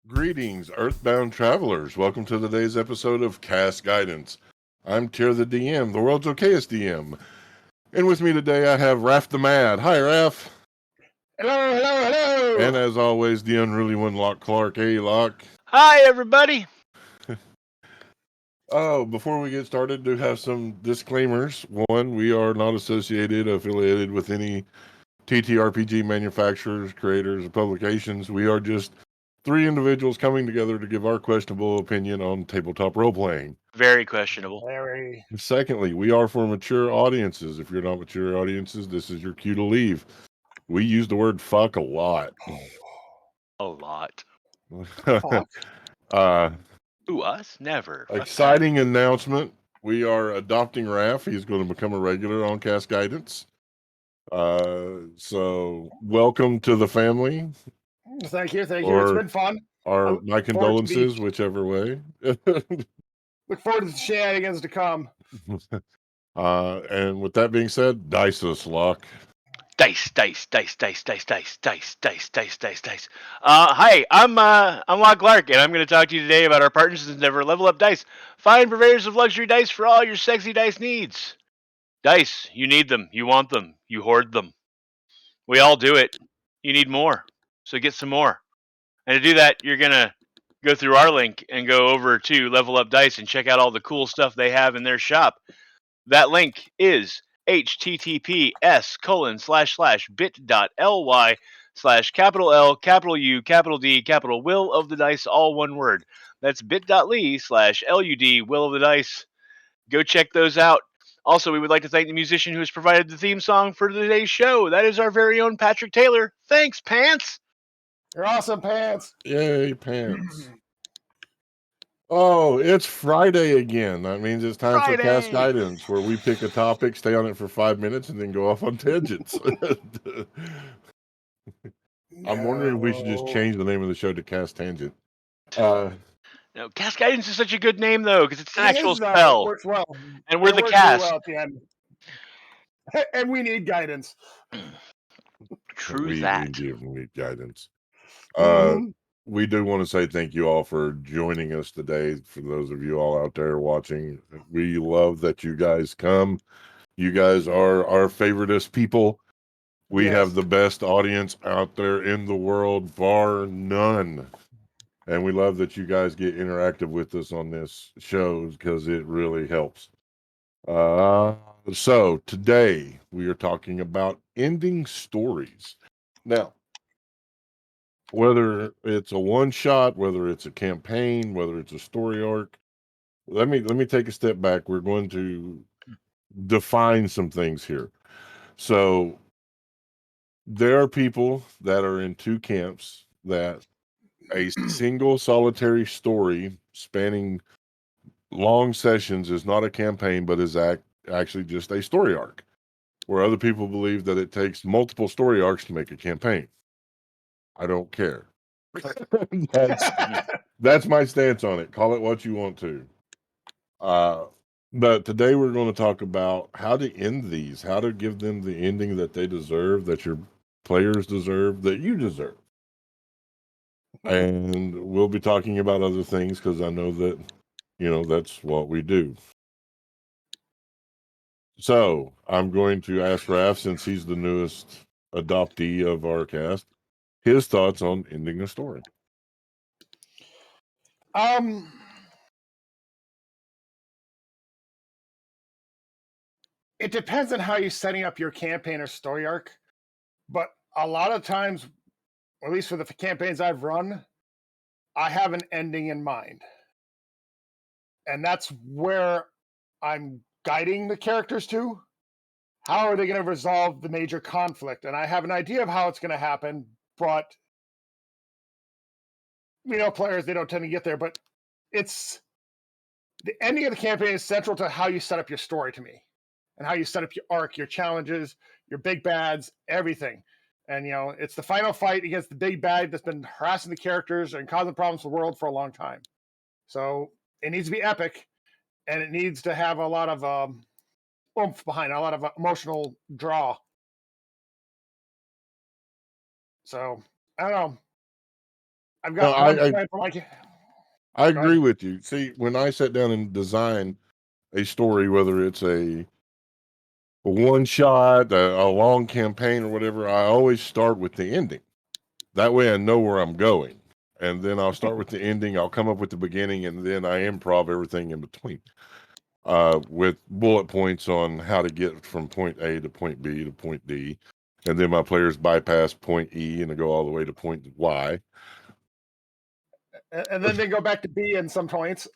Greetings, Earthbound travelers. Welcome to today's episode of Cast Guidance. I'm Tier the DM, the world's okayest DM. And with me today, I have Raff the Mad. Hi, Raff. Hello. And as always, the unruly one, Loch Clark. Hey, Loch. Hi, everybody. Oh, before we get started, do have some disclaimers. One, we are not affiliated with any TTRPG manufacturers, creators, or publications. We are just three individuals coming together to give our questionable opinion on tabletop role-playing. Very questionable. Very. Secondly, we are for mature audiences. If you're not mature audiences, this is your cue to leave. We use the word fuck a lot. A lot. Fuck. Ooh, us? Never. Fuck Exciting announcement. We are adopting Raff. He's going to become a regular on Cast Guidance. So welcome to the family. Thank you. It's Or- been fun. Or my look forward to condolences, whichever way. Look forward to the shenanigans to come. And with that being said, dice us, Loch. Dice. Hi, I'm Loch Clark, and I'm going to talk to you today about our partners in endeavor, Level Up Dice. Find purveyors of luxury dice for all your sexy dice needs. Dice, you need them, you want them, you hoard them. We all do it. You need more, so get some more. And to do that, you're going to go through our link and go over to Level Up Dice and check out all the cool stuff they have in their shop. That link is https://bit.ly/L, U, D, Dice, all one word. That's bit.ly/LUD, Will of the Dice. Go check those out. Also, we would like to thank the musician who has provided the theme song for today's show. That is our very own Patrick Taylor. Thanks, Pants! You're awesome, Pants. Yay, Pants. Oh, it's Friday again. That means it's time for Cast Guidance, where we pick a topic, stay on it for 5 minutes, and then go off on tangents. I'm wondering if we should just change the name of the show to Cast Tangent. No, Cast Guidance is such a good name, though, because it's an actual It spell. works well. And we're It the works really cast. well at the end. And we need guidance. True we that. do need guidance. Mhm. We do want to say thank you all for joining us today. For those of you all out there watching, we love that you guys come. You guys are our favoriteest people. We Yes. have the best audience out there in the world, bar none. And we love that you guys get interactive with us on this show because it really helps. So today we are talking about ending stories. Now, whether it's a one shot, whether it's a campaign, whether it's a story arc, let me take a step back. We're going to define some things here. So there are people that are in two camps that a single solitary story spanning long sessions is not a campaign, but is actually just a story arc, where other people believe that it takes multiple story arcs to make a campaign. I don't care. That's my stance on it. Call it what you want to. But today we're going to talk about how to end these, how to give them the ending that they deserve, that your players deserve, that you deserve. And we'll be talking about other things because I know that, that's what we do. So I'm going to ask Raph, since he's the newest adoptee of our cast, his thoughts on ending a story. It depends on how you're setting up your campaign or story arc, but a lot of times, or at least for the campaigns I've run, I have an ending in mind. And that's where I'm guiding the characters to. How are they going to resolve the major conflict? And I have an idea of how it's going to happen, but players, they don't tend to get there. But it's the ending of the campaign is central to how you set up your story to me, and how you set up your arc, your challenges, your big bads, everything. And it's the final fight against the big bad that's been harassing the characters and causing problems for the world for a long time. So it needs to be epic, and it needs to have a lot of oomph behind it, a lot of emotional draw. So I don't know. I've No, got one plan for my. I Go agree ahead. with you. See, when I sat down and design a story, whether it's a one shot, a long campaign, or whatever, I always start with the ending. That way, I know where I'm going, and then I'll start with the ending. I'll come up with the beginning, and then I improv everything in between, with bullet points on how to get from point A to point B to point D, and then my players bypass point E and they go all the way to point Y. And then they go back to B in some points.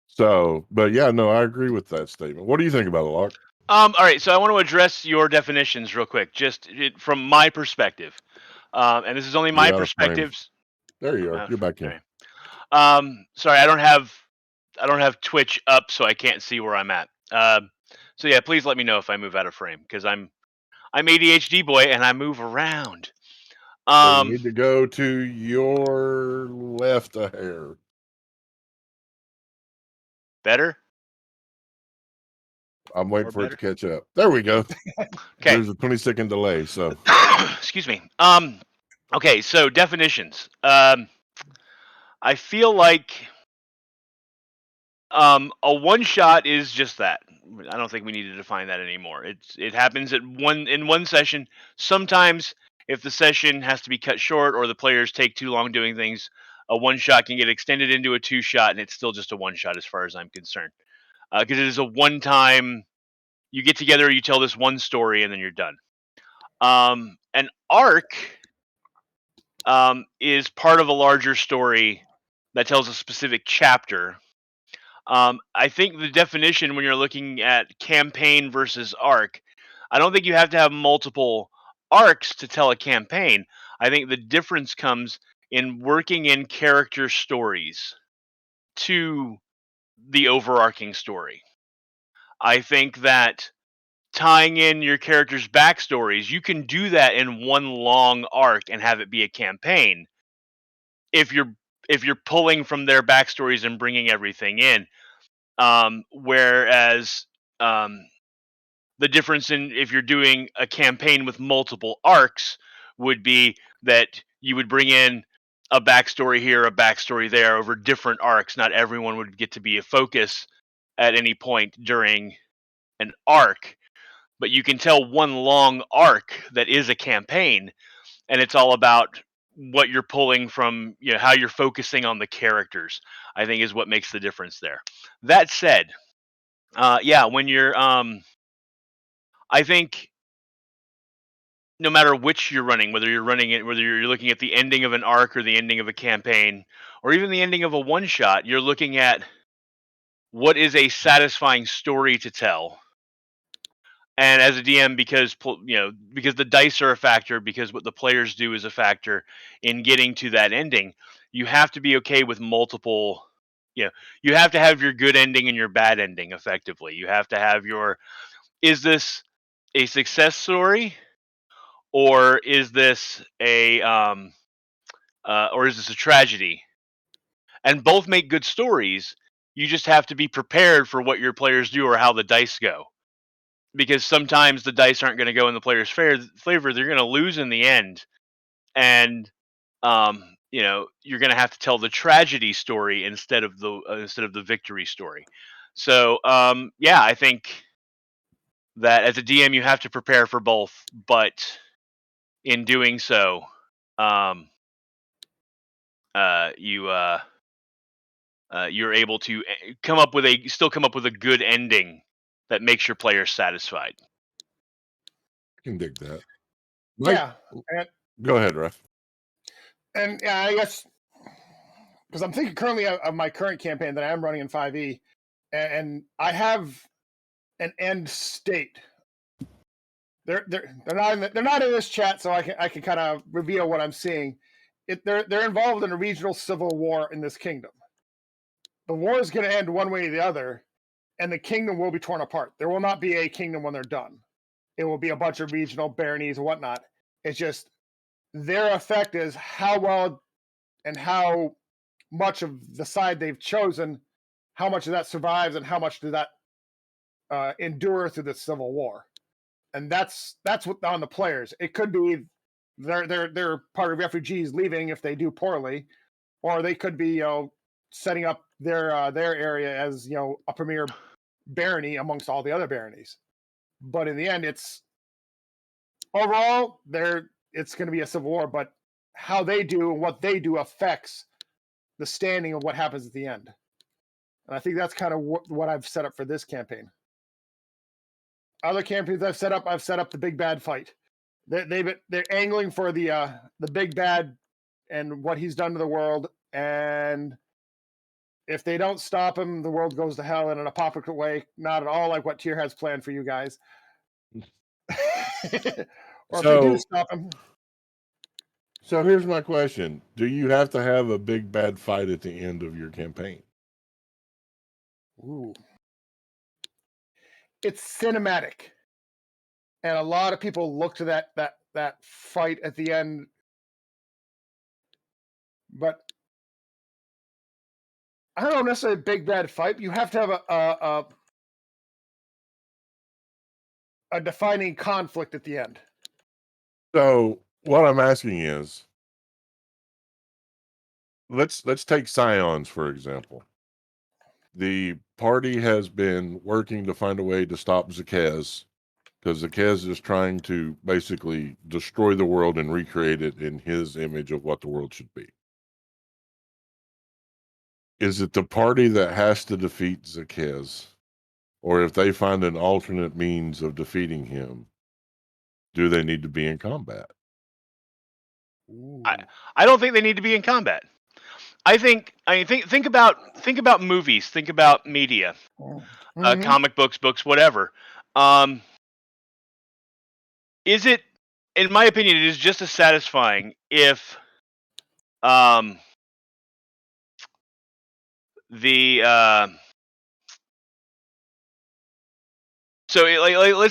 So, but yeah, no, I agree with that statement. What do you think about it, Locke? All right, so I want to address your definitions real quick, just from my perspective. And this is only my You're out of frame. perspectives. There you are. You're back in. Okay. Sorry, I don't have Twitch up, so I can't see where I'm at. So yeah, please let me know if I move out of frame, because I'm ADHD boy and I move around. So you need to go to your left a hair. Better? I'm waiting Or for it to better? catch up. There we go. Okay. There's a 20-second delay. So Excuse me. Okay, so definitions. I feel like a one shot is just that. I don't think we need to define that anymore. It happens in one session. Sometimes if the session has to be cut short or the players take too long doing things, a one shot can get extended into a two shot, and it's still just a one shot as far as I'm concerned. Because it is a one time. You get together, you tell this one story, and then you're done. An arc is part of a larger story that tells a specific chapter. I think the definition when you're looking at campaign versus arc, I don't think you have to have multiple arcs to tell a campaign. I think the difference comes in working in character stories to the overarching story. I think that tying in your characters' backstories, you can do that in one long arc and have it be a campaign if you're pulling from their backstories and bringing everything in. Whereas the difference in if you're doing a campaign with multiple arcs would be that you would bring in a backstory here, a backstory there over different arcs. Not everyone would get to be a focus at any point during an arc, but you can tell one long arc that is a campaign, and it's all about what you're pulling from, how you're focusing on the characters. I think is what makes the difference there. That said, yeah, when you're I think no matter which you're running, whether you're running it, whether you're looking at the ending of an arc or the ending of a campaign, or even the ending of a one shot, you're looking at what is a satisfying story to tell. And as a DM, because the dice are a factor, because what the players do is a factor in getting to that ending, you have to be okay with multiple. You have to have your good ending and your bad ending effectively. You have to have your, is this a success story, or is this a tragedy? And both make good stories. You just have to be prepared for what your players do or how the dice go, because sometimes the dice aren't going to go in the player's favor. They're going to lose in the end, and you're going to have to tell the tragedy story instead of the victory story. So yeah, I think that as a DM you have to prepare for both, but in doing so, um, you're able to come up with a good ending that makes your players satisfied. I can dig that. Yeah, and, Go ahead, Ref. and yeah, I guess because I'm thinking currently of my current campaign that I am running in 5e, and I have an end state. They're not in this chat, so I can kind of reveal what I'm seeing. They're involved in a regional civil war in this kingdom. The war is going to end one way or the other, and the kingdom will be torn apart. There will not be a kingdom when they're done. It will be a bunch of regional baronies and whatnot. It's just their effect is how well and how much of the side they've chosen, how much of that survives, and how much does that endure through the civil war. And that's what on the players. It could be they're part of refugees leaving if they do poorly, or they could be setting up their area as a premier barony amongst all the other baronies. But in the end, it's overall it's going to be a civil war. But how they do and what they do affects the standing of what happens at the end. And I think that's kind of what I've set up for this campaign. Other campaigns I've set up the big bad fight. They're angling for the big bad and what he's done to the world. And if they don't stop him, the world goes to hell in an apocalyptic way. Not at all like what Tyr has planned for you guys. Or if they do stop him. So here's my question. Do you have to have a big bad fight at the end of your campaign? Ooh. It's cinematic. And a lot of people look to that fight at the end. But I don't know necessarily a big bad fight. You have to have a defining conflict at the end. So what I'm asking is, let's take Scions, for example. The party has been working to find a way to stop Zakez, because Zakez is trying to basically destroy the world and recreate it in his image of what the world should be. Is it the party that has to defeat Zakez? Or if they find an alternate means of defeating him, do they need to be in combat? I don't think they need to be in combat. Think about movies, think about media, comic books, whatever. Is it, in my opinion, it is just as satisfying if let's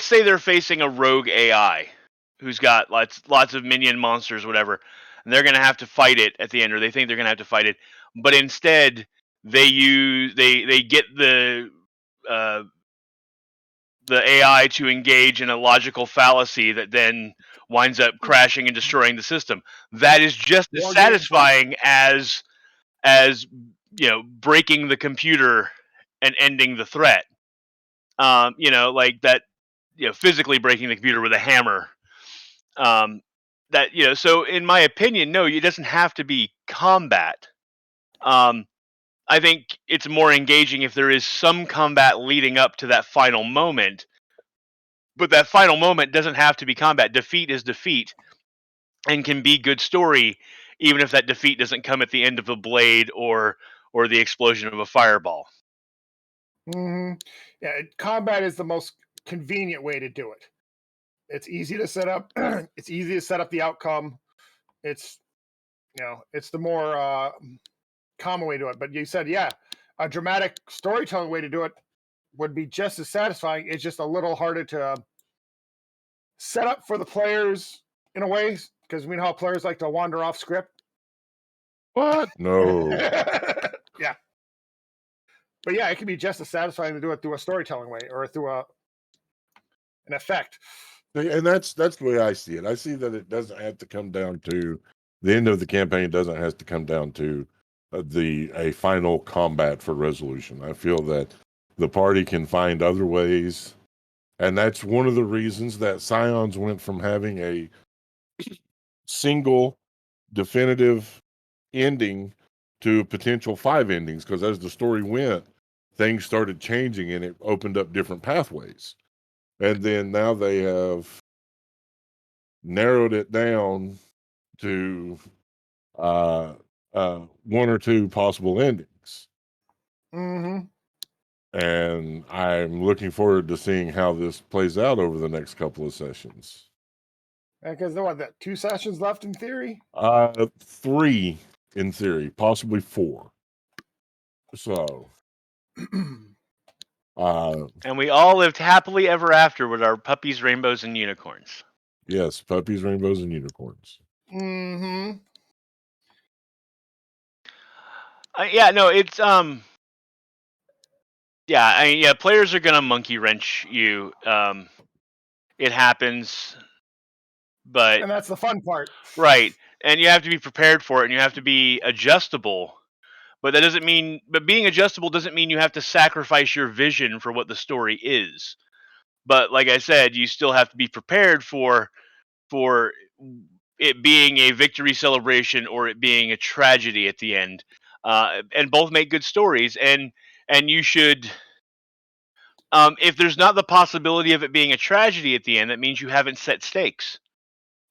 say they're facing a rogue AI who's got lots of minion monsters, whatever, and they're going to have to fight it at the end, or they think they're going to have to fight it, but instead they get the AI to engage in a logical fallacy that then winds up crashing and destroying the system. That is just as satisfying as breaking the computer and ending the threat. Like that, physically breaking the computer with a hammer. So in my opinion, no, it doesn't have to be combat. I think it's more engaging if there is some combat leading up to that final moment, but that final moment doesn't have to be combat. Defeat is defeat and can be good story, even if that defeat doesn't come at the end of a blade or the explosion of a fireball. Mm-hmm. Yeah, combat is the most convenient way to do it. It's easy to set up. It's easy to set up the outcome. It's it's the more common way to do it. But you said, yeah, a dramatic storytelling way to do it would be just as satisfying. It's just a little harder to set up for the players in a way, because we know how players like to wander off script. What? No. Yeah. But yeah, it can be just as satisfying to do it through a storytelling way or through an effect. And that's the way I see it. I see that it doesn't have to come down to the end of the campaign. Doesn't have to come down to a final combat for resolution. I feel that the party can find other ways, and that's one of the reasons that Scions went from having a single definitive ending to potential 5 endings, because as the story went, things started changing and it opened up different pathways. And then now they have narrowed it down to 1 or 2 possible endings. Mm-hmm. And I'm looking forward to seeing how this plays out over the next couple of sessions. Because there are 2 sessions left in theory? 3 in theory, possibly 4. So, and we all lived happily ever after with our puppies, rainbows, and unicorns. Yes, puppies, rainbows, and unicorns. Mm-hmm. Yeah, no, it's players are gonna monkey wrench you. It happens. But And that's the fun part. right, and you have to be prepared for it, and you have to be adjustable. But that doesn't mean. But being adjustable doesn't mean you have to sacrifice your vision for what the story is. But like I said, you still have to be prepared for it being a victory celebration or it being a tragedy at the end. And both make good stories, and you should. If there's not the possibility of it being a tragedy at the end, that means you haven't set stakes.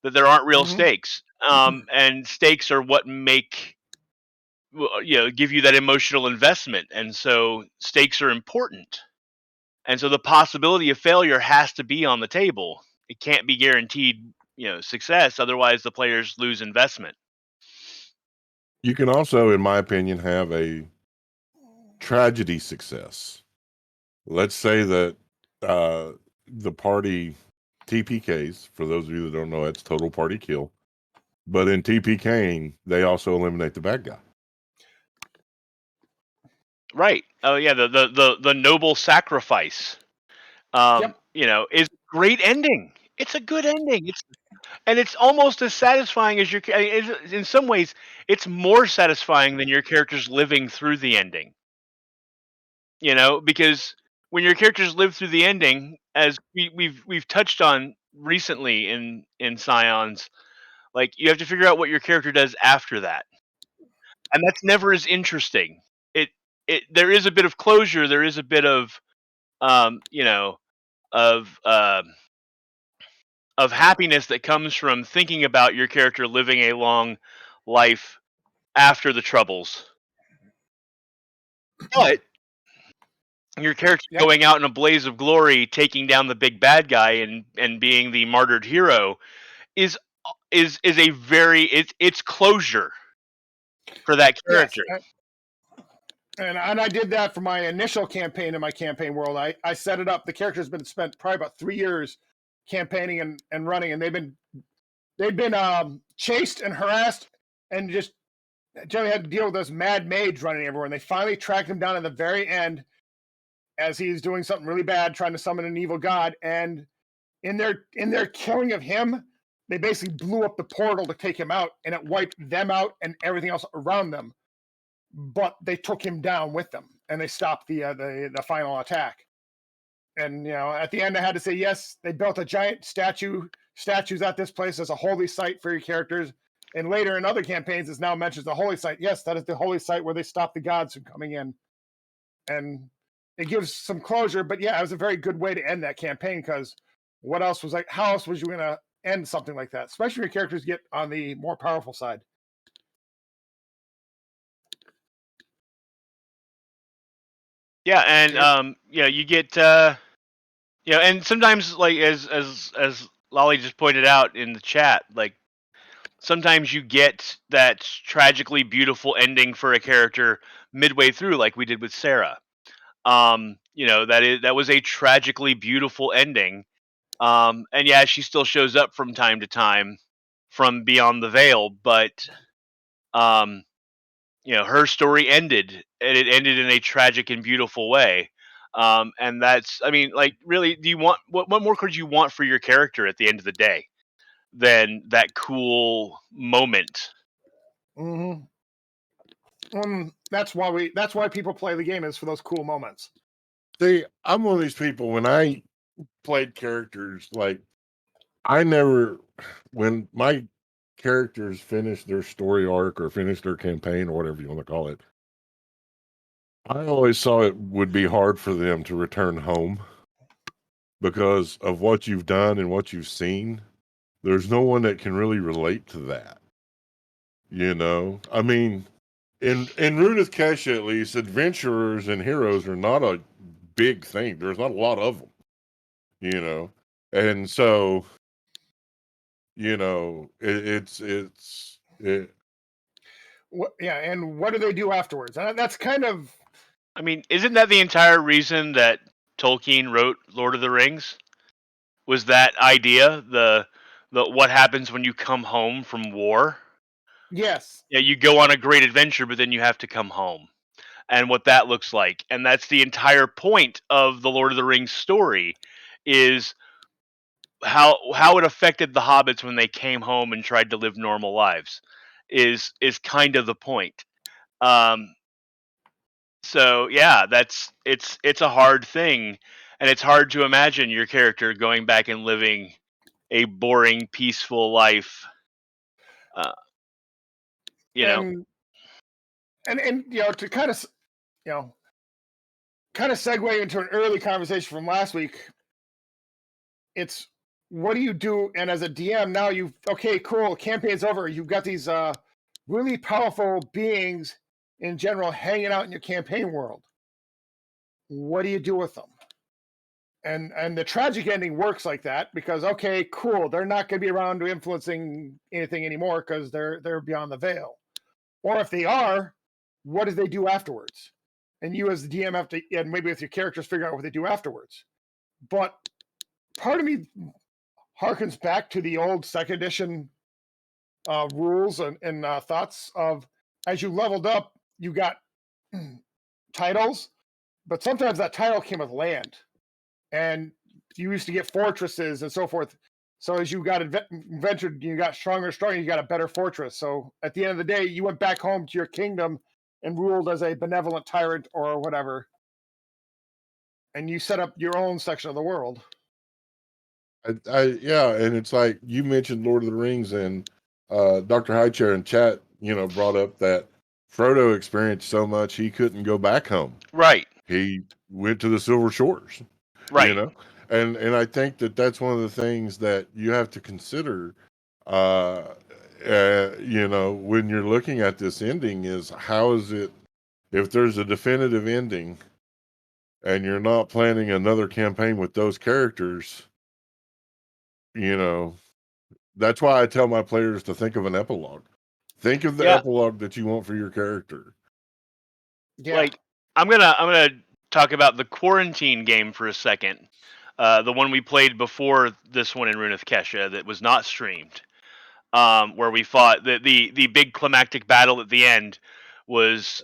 That there aren't real Mhm. stakes. And stakes are what make give you that emotional investment, and so stakes are important. And so the possibility of failure has to be on the table. It can't be guaranteed, success. Otherwise, the players lose investment. You can also, in my opinion, have a tragedy success. Let's say that the party TPKs, for those of you that don't know, it's total party kill. But in TPKing, they also eliminate the bad guy. Right. Oh yeah. The noble sacrifice. Yep. Is a great ending. It's a good ending. It's almost as satisfying as in some ways, it's more satisfying than your characters living through the ending. Because when your characters live through the ending, as we've touched on recently in Scions, like you have to figure out what your character does after that, and that's never as interesting. It there is a bit of closure, there is a bit of um, you know of of happiness that comes from thinking about your character living a long life after the troubles, but your character Yep. going out in a blaze of glory, taking down the big bad guy and being the martyred hero is is a very it's closure for that Yes. character. And I did that for my initial campaign in my campaign world. I set it up. The character's been spent probably about 3 years campaigning and running, and they've been chased and harassed and just generally had to deal with this mad mage running everywhere. And they finally tracked him down at the very end as he's doing something really bad, trying to summon an evil god. And in their killing of him, they basically blew up the portal to take him out, and it wiped them out and everything else around them. But they took him down with them, and they stopped the final attack. And at the end, I had to say yes. They built a giant statues at this place as a holy site for your characters. And later in other campaigns, it now mentions the holy site. Yes, that is the holy site where they stop the gods from coming in, and it gives some closure. But yeah, it was a very good way to end that campaign, because what else was like? How else was you going to end something like that? Especially when your characters get on the more powerful side. Yeah, and Yep. you get and sometimes, like as Lolly just pointed out in the chat, like sometimes you get that tragically beautiful ending for a character midway through, like we did with Sarah. That was a tragically beautiful ending. And yeah, she still shows up from time to time from beyond the veil, but um, her story ended, and it ended in a tragic and beautiful way. And that's, I mean, like, really, do you want what more could you want for your character at the end of the day than that cool moment? Mm-hmm. That's why people play the game, is for those cool moments. See, I'm one of these people, when I played characters, like, I never, when my characters finish their story arc or finish their campaign or whatever you want to call it, I always saw it would be hard for them to return home because of what you've done and what you've seen. There's no one that can really relate to that. I mean, in Rudith Kesha, at least, adventurers and heroes are not a big thing. There's not a lot of them, you know, and so it. Yeah, and what do they do afterwards? That's kind of. I mean, isn't that the entire reason that Tolkien wrote Lord of the Rings? Was that idea the what happens when you come home from war? Yes. Yeah, you go on a great adventure, but then you have to come home, and what that looks like. And that's the entire point of the Lord of the Rings story, is how it affected the hobbits when they came home and tried to live normal lives is kind of the point. Um, so yeah, it's a hard thing, and it's hard to imagine your character going back and living a boring, peaceful life. Uh, you know, And to kind of segue into an early conversation from last week. It's what do you do? And as a DM now, okay, cool, campaign's over. You've got these really powerful beings in general hanging out in your campaign world. What do you do with them? And the tragic ending works like that because okay, cool, they're not going to be around to influencing anything anymore because they're beyond the veil. Or if they are, what do they do afterwards? And you as the DM have to, and maybe with your characters, figure out what they do afterwards. But part of me harkens back to the old second edition rules and thoughts of as you leveled up, you got titles, but sometimes that title came with land, and you used to get fortresses and so forth. So as you got adventured, you got stronger, you got a better fortress. So at the end of the day, you went back home to your kingdom and ruled as a benevolent tyrant or whatever, and you set up your own section of the world. Yeah, and it's like you mentioned Lord of the Rings, and Dr. Highchair in chat, brought up that Frodo experienced so much he couldn't go back home. right, He went to the Silver Shores, right. and I think that that's one of the things that you have to consider, uh, when you're looking at this ending is how is it, if there's a definitive ending and you're not planning another campaign with those characters, that's why I tell my players to think of an epilogue. Think of the Yeah, epilogue that you want for your character. Yeah. like I'm gonna talk about the quarantine game for a second. The one we played before this one in Rune of Kesha that was not streamed. Where we fought the big climactic battle at the end was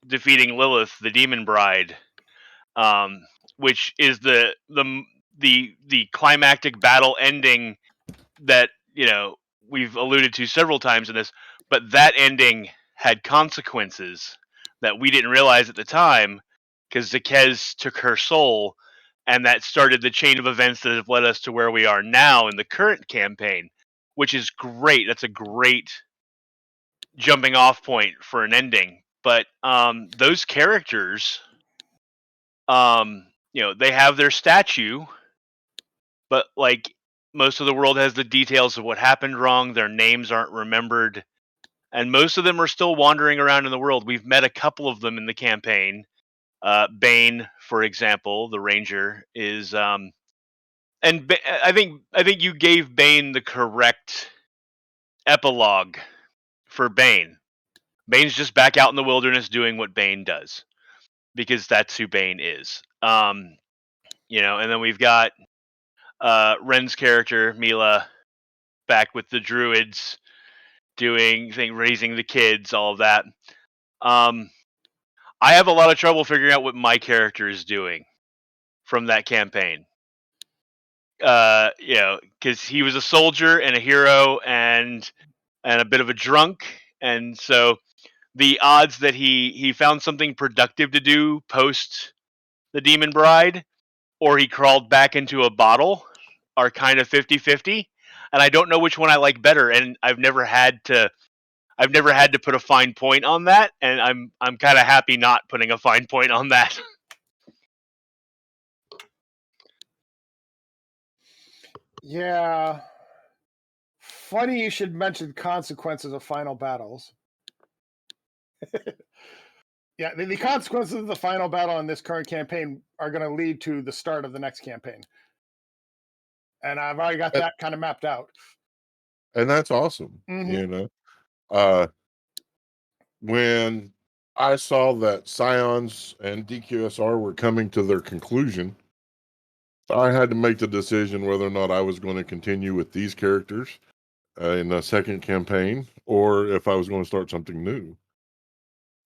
defeating Lilith, the demon bride, which is the climactic battle ending that we've alluded to several times in this, but that ending had consequences that we didn't realize at the time because Zakez took her soul, and that started the chain of events that have led us to where we are now in the current campaign, which is great. That's a great jumping off point for an ending. But those characters, they have their statue, but like most of the world has the details of what happened wrong. Their names aren't remembered, and most of them are still wandering around in the world. We've met a couple of them in the campaign. Bane, for example, the ranger is, I think you gave Bane the correct epilogue for Bane. Bane's just back out in the wilderness doing what Bane does because that's who Bane is. And then we've got Ren's character Mila back with the druids raising the kids, all of that. I have a lot of trouble figuring out what my character is doing from that campaign. Because he was a soldier and a hero and a bit of a drunk, and so the odds that he found something productive to do post the demon bride or he crawled back into a bottle are kind of 50-50, and I don't know which one I like better, and I've never had to put a fine point on that, and I'm kind of happy not putting a fine point on that. Yeah. Funny you should mention consequences of final battles. Yeah, the consequences of the final battle in this current campaign are going to lead to the start of the next campaign. And I've already got that kind of mapped out. And that's awesome. Mhm. When I saw that Scions and DQSR were coming to their conclusion, I had to make the decision whether or not I was going to continue with these characters in the second campaign or if I was going to start something new.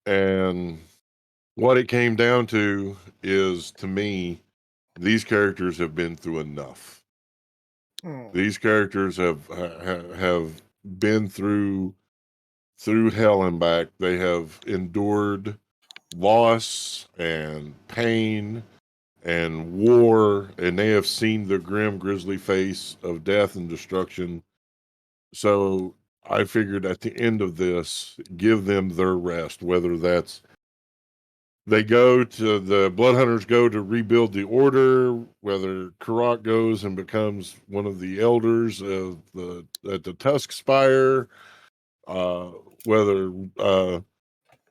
And what it came down to is, to me, these characters have been through enough. These characters have been through hell and back. They have endured loss and pain and war, and they have seen the grim, grisly face of death and destruction. So I figured at the end of this, give them their rest, whether that's the Blood Hunters go to rebuild the order, whether Karak goes and becomes one of the elders of at the Tusk Spire, whether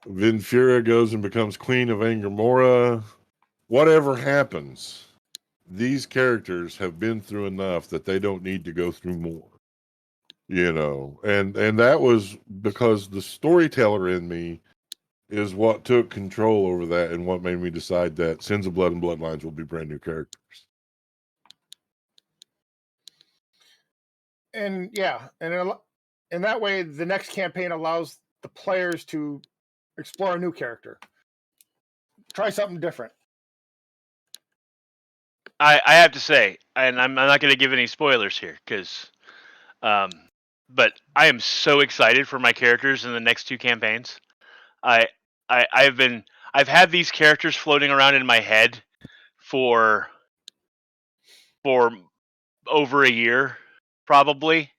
Vinfira goes and becomes Queen of Angermora, whatever happens, these characters have been through enough that they don't need to go through more. And that was because the storyteller in me is what took control over that and what made me decide that Sins of Blood and Bloodlines will be brand new characters. And yeah, and in that way, the next campaign allows the players to explore a new character, try something different. I have to say, and I'm not going to give any spoilers here, but I am so excited for my characters in the next two campaigns. I've had these characters floating around in my head for over a year, probably,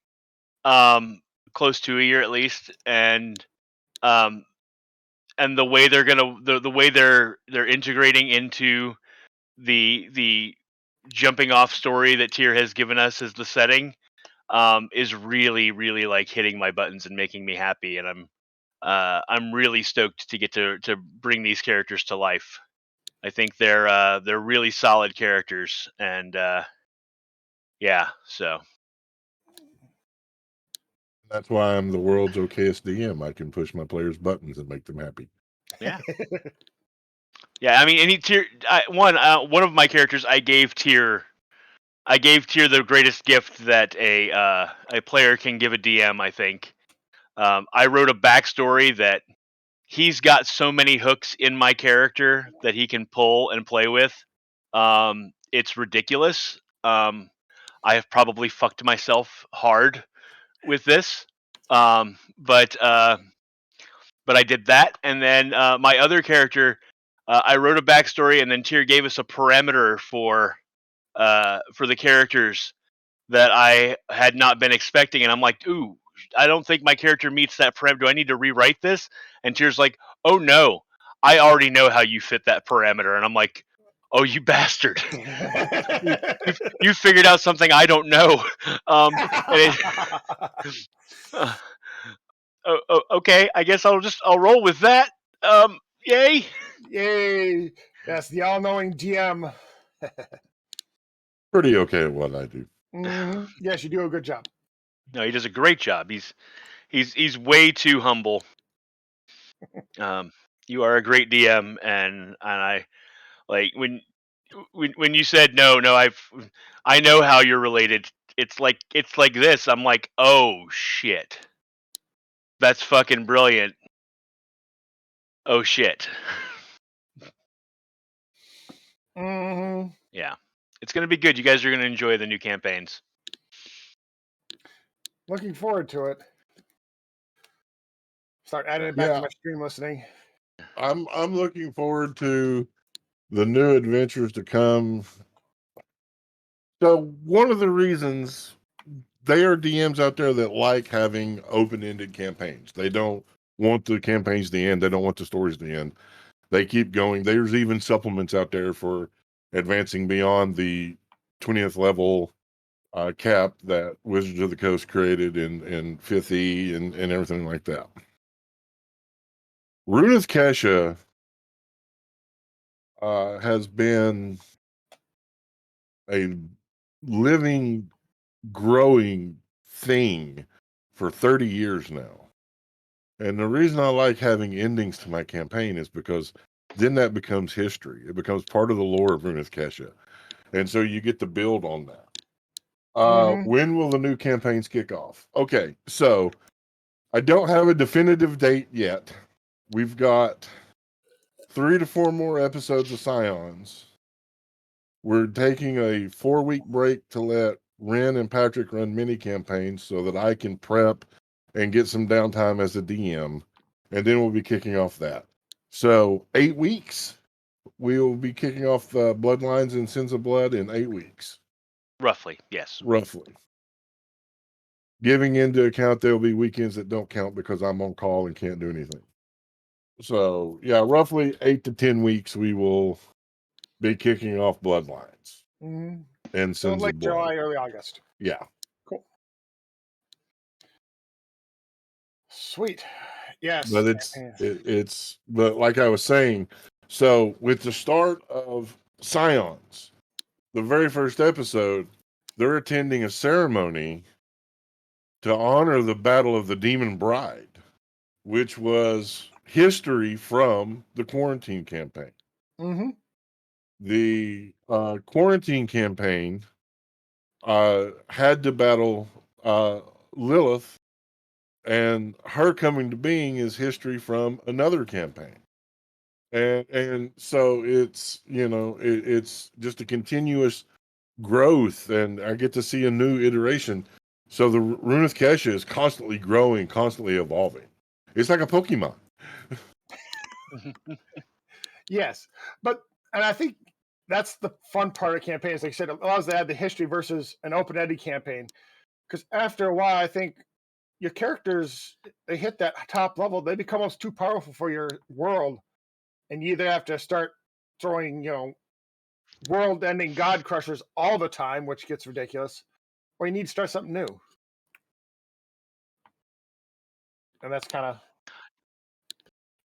close to a year at least, and the way the way they're integrating into the jumping off story that Tyr has given us as the setting is really, really like hitting my buttons and making me happy, and I'm really stoked to get to bring these characters to life. I think they're really solid characters, and yeah, so That's why I'm the world's okayest DM. I can push my players' buttons and make them happy. yeah, yeah. I mean, one of my characters I gave Tyr the greatest gift that a player can give a DM. I think I wrote a backstory that he's got so many hooks in my character that he can pull and play with. It's ridiculous. I have probably fucked myself hard with this, but I did that, and then my other character, I wrote a backstory, and then Tyr gave us a parameter for the characters that I had not been expecting, and I'm like, ooh, I don't think my character meets that parameter. Do I need to rewrite this? And Tyr's like, oh no, I already know how you fit that parameter, and I'm like, oh, you bastard. you figured out something I don't know. And okay, I guess I'll roll with that. Yay! Yay! Yes, the all-knowing GM. Pretty okay at what I do. Mm-hmm. Yes, you do a good job. No, he does a great job. He's way too humble. You are a great DM, and I like when you said no, I know how you're related. It's like this. I'm like, oh shit, that's fucking brilliant. Oh shit. Mm-hmm. Yeah, it's gonna be good. You guys are gonna enjoy the new campaigns. Looking forward to it. Start adding it back to my stream listening. I'm looking forward to the new adventures to come. So one of the reasons there are DMs out there that like having open-ended campaigns. They don't want the campaigns to end. They don't want the stories to end. They keep going. There's even supplements out there for advancing beyond the 20th level cap that Wizards of the Coast created in 5th E and everything like that. Runeth Kesha has been a living, growing thing for 30 years now. And the reason I like having endings to my campaign is because then that becomes history. It becomes part of the lore of Runeth Kesha. And so you get to build on that. When will the new campaigns kick off? Okay, so I don't have a definitive date yet. We've got 3 to 4 more episodes of Scions. We're taking a 4-week break to let Ren and Patrick run mini campaigns so that I can prep and get some downtime as a DM, and then we'll be kicking off that. So 8 weeks, we will be kicking off the Bloodlines and Sins of Blood in 8 weeks, Roughly, yes. roughly. Giving into account there will be weekends that don't count because I'm on call and can't do anything. So yeah, roughly 8 to 10 weeks we will be kicking off Bloodlines Mm-hmm. and So Sins late of Blood. July, early August. Yeah. Cool. Sweet. Yes. But it's but like I was saying, so with the start of Scions, the very first episode, they're attending a ceremony to honor the Battle of the Demon Bride, which was history from the quarantine campaign. Mm-hmm. The quarantine campaign had to battle Lilith, and her coming to being is history from another campaign. And so it's it's just a continuous growth, and I get to see a new iteration. So the Runeth Kesha is constantly growing, constantly evolving. It's like a Pokemon. Yes, and I think that's the fun part of campaigns. Like I said, it allows to add the history versus an open-ended campaign. Because after a while, I think your characters, they hit that top level, they become almost too powerful for your world, and you either have to start throwing, world-ending god crushers all the time, which gets ridiculous, or you need to start something new. And that's kind of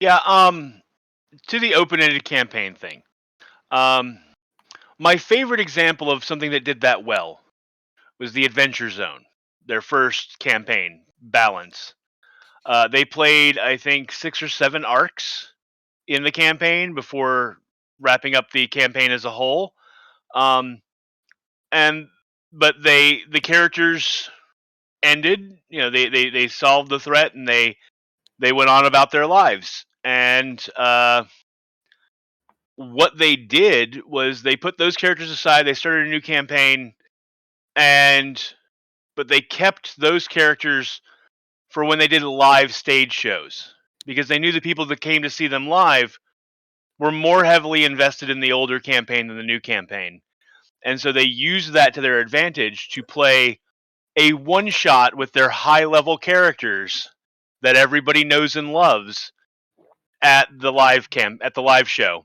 Yeah, to the open-ended campaign thing. My favorite example of something that did that well was the Adventure Zone, their first campaign, Balance. They played, I think, 6 or 7 arcs in the campaign before wrapping up the campaign as a whole. And but the characters ended. They solved the threat and they went on about their lives. And what they did was they put those characters aside. They started a new campaign, but they kept those characters for when they did live stage shows, because they knew the people that came to see them live were more heavily invested in the older campaign than the new campaign. And so they used that to their advantage to play a one shot with their high level characters that everybody knows and loves at the live show,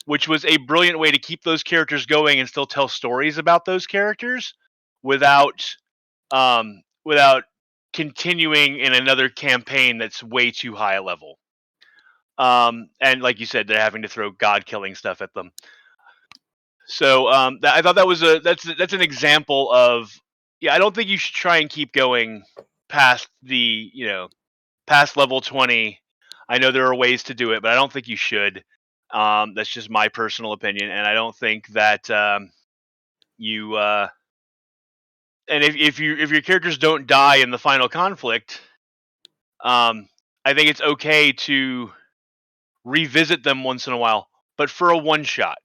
which was a brilliant way to keep those characters going and still tell stories about those characters without continuing in another campaign that's way too high a level. And like you said, they're having to throw god killing stuff at them. So I thought that's an example of, yeah, I don't think you should try and keep going past past level 20. I know there are ways to do it, but I don't think you should. That's just my personal opinion, and I don't think that you and if your characters don't die in the final conflict, I think it's okay to revisit them once in a while, but for a one shot.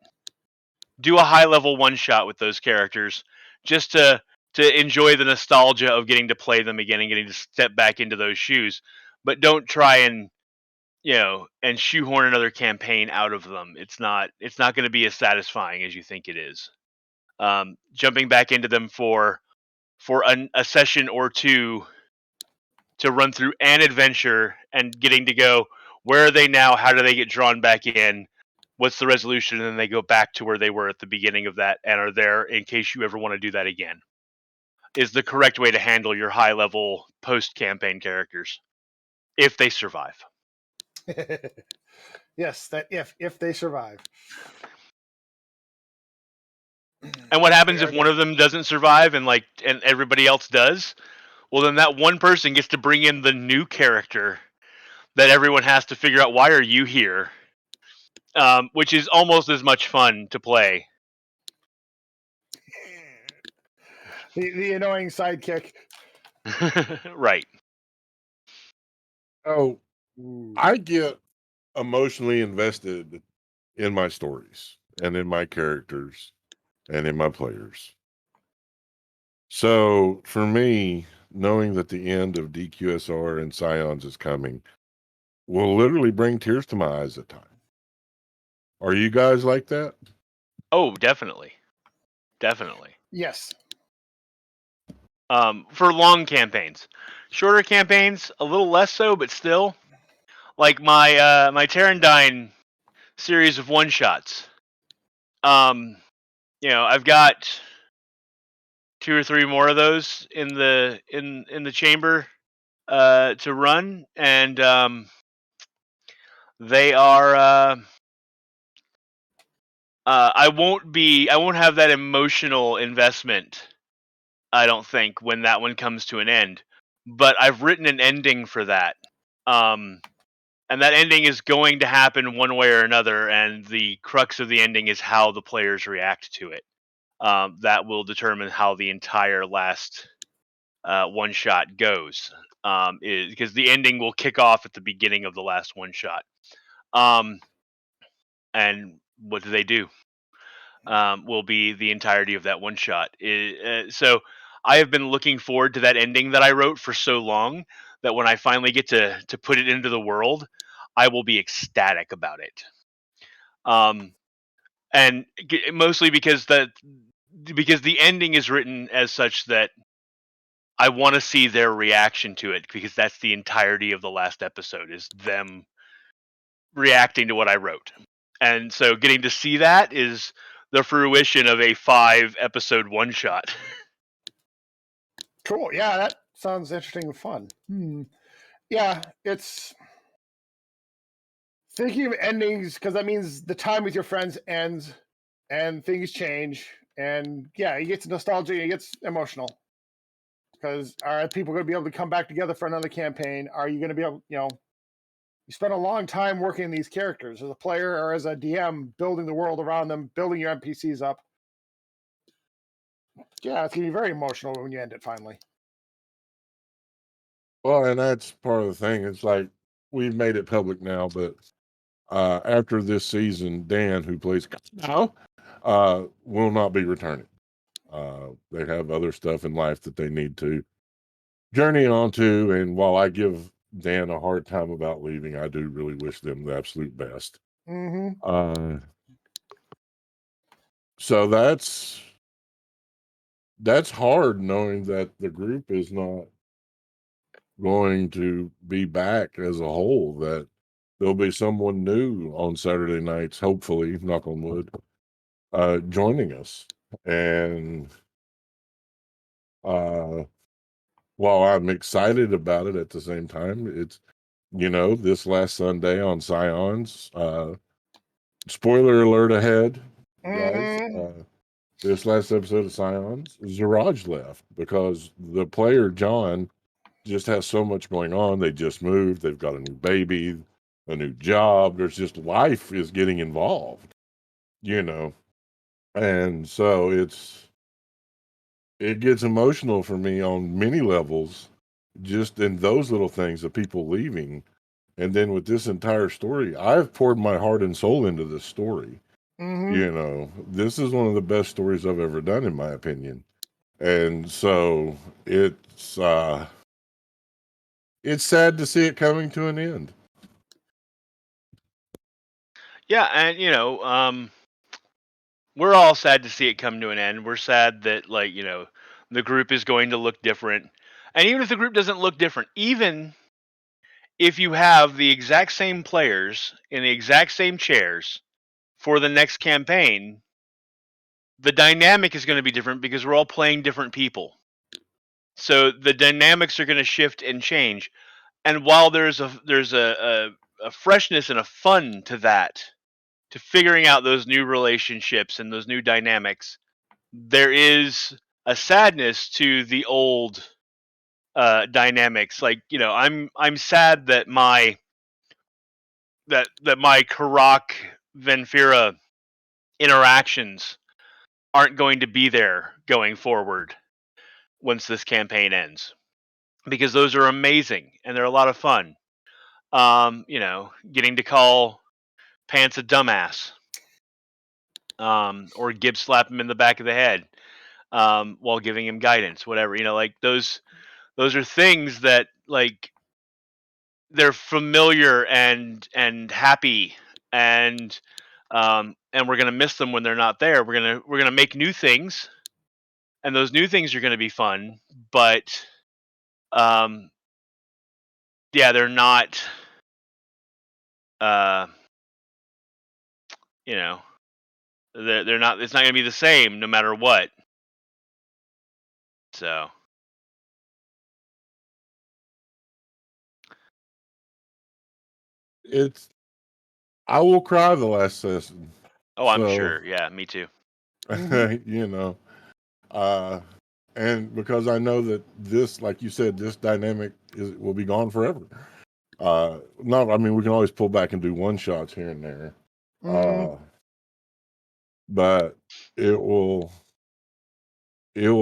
Do a high level one shot with those characters just to enjoy the nostalgia of getting to play them again and getting to step back into those shoes. But don't try and and shoehorn another campaign out of them. It's not going to be as satisfying as you think it is. Jumping back into them for a session or two to run through an adventure and getting to go, where are they now? How do they get drawn back in? What's the resolution? And then they go back to where they were at the beginning of that and are there in case you ever want to do that again. Is the correct way to handle your high level post campaign characters if they survive. yes, that if they survive. And what happens if one of them doesn't survive and everybody else does? Well, then that one person gets to bring in the new character that everyone has to figure out, why are you here? Which is almost as much fun to play. The annoying sidekick. Right. Oh, I get emotionally invested in my stories and in my characters and in my players. So for me, knowing that the end of DQSR and Scions is coming will literally bring tears to my eyes at times. Are you guys like that? Oh, definitely. Definitely. Yes. For long campaigns. Shorter campaigns, a little less so, but still. Like my Terrandine series of one shots. I've got 2 or 3 more of those in the chamber to run, and they are I won't have that emotional investment, I don't think, when that one comes to an end. But I've written an ending for that. And that ending is going to happen one way or another, and the crux of the ending is how the players react to it. That will determine how the entire last one shot goes. Because the ending will kick off at the beginning of the last one shot. And what do they do? Will be the entirety of that one shot. So I have been looking forward to that ending that I wrote for so long that when I finally get to put it into the world, I will be ecstatic about it. And mostly because the ending is written as such that I want to see their reaction to it, because that's the entirety of the last episode, is them reacting to what I wrote. And so getting to see that is the fruition of a 5-episode one shot. Cool. Yeah, that sounds interesting and fun. Yeah, it's thinking of endings, because that means the time with your friends ends and things change. And yeah, it gets nostalgia, it gets emotional. Because are people going to be able to come back together for another campaign? Are you going to be able, you spend a long time working these characters as a player or as a DM, building the world around them, building your NPCs up. Yeah, it's going to be very emotional when you end it finally. Well, and that's part of the thing. It's like we've made it public now, but after this season, Dan, who plays now, will not be returning. They have other stuff in life that they need to journey on to. And while I give Dan a hard time about leaving, I do really wish them the absolute best. Mm-hmm. So that's hard, knowing that the group is not going to be back as a whole, that there'll be someone new on Saturday nights, hopefully, knock on wood, joining us. And while I'm excited about it, at the same time, it's, this last Sunday on Scions, spoiler alert ahead, guys. Mm-hmm. This last episode of Scions, Ziraj left because the player John just has so much going on. They just moved. They've got a new baby, a new job. There's just life is getting involved, and so it gets emotional for me on many levels, just in those little things of people leaving. And then with this entire story, I've poured my heart and soul into this story. This is one of the best stories I've ever done, in my opinion. And so it's sad to see it coming to an end. Yeah, and we're all sad to see it come to an end. We're sad that, the group is going to look different. And even if the group doesn't look different, even if you have the exact same players in the exact same chairs for the next campaign, the dynamic is going to be different because we're all playing different people. So the dynamics are going to shift and change. And while there's a freshness and a fun to that, to figuring out those new relationships and those new dynamics, there is a sadness to the old dynamics. Like, I'm sad that my Karak Venfira interactions aren't going to be there going forward once this campaign ends, because those are amazing and they're a lot of fun. Getting to call Pants a dumbass, or Gibbs slap him in the back of the head. while giving him guidance, whatever. Like those are things that like they're familiar and happy, and we're gonna miss them when they're not there. We're gonna make new things, and those new things are gonna be fun, but yeah, they're not. Uh, you know, they're not. It's not gonna be the same no matter what. So It's I will cry the last session. oh, I'm So, sure. Yeah, me too. Mhm. And because I know that this, like you said, this dynamic will be gone forever. No, I mean we can always pull back and do one shots here and there, Mhm. but it will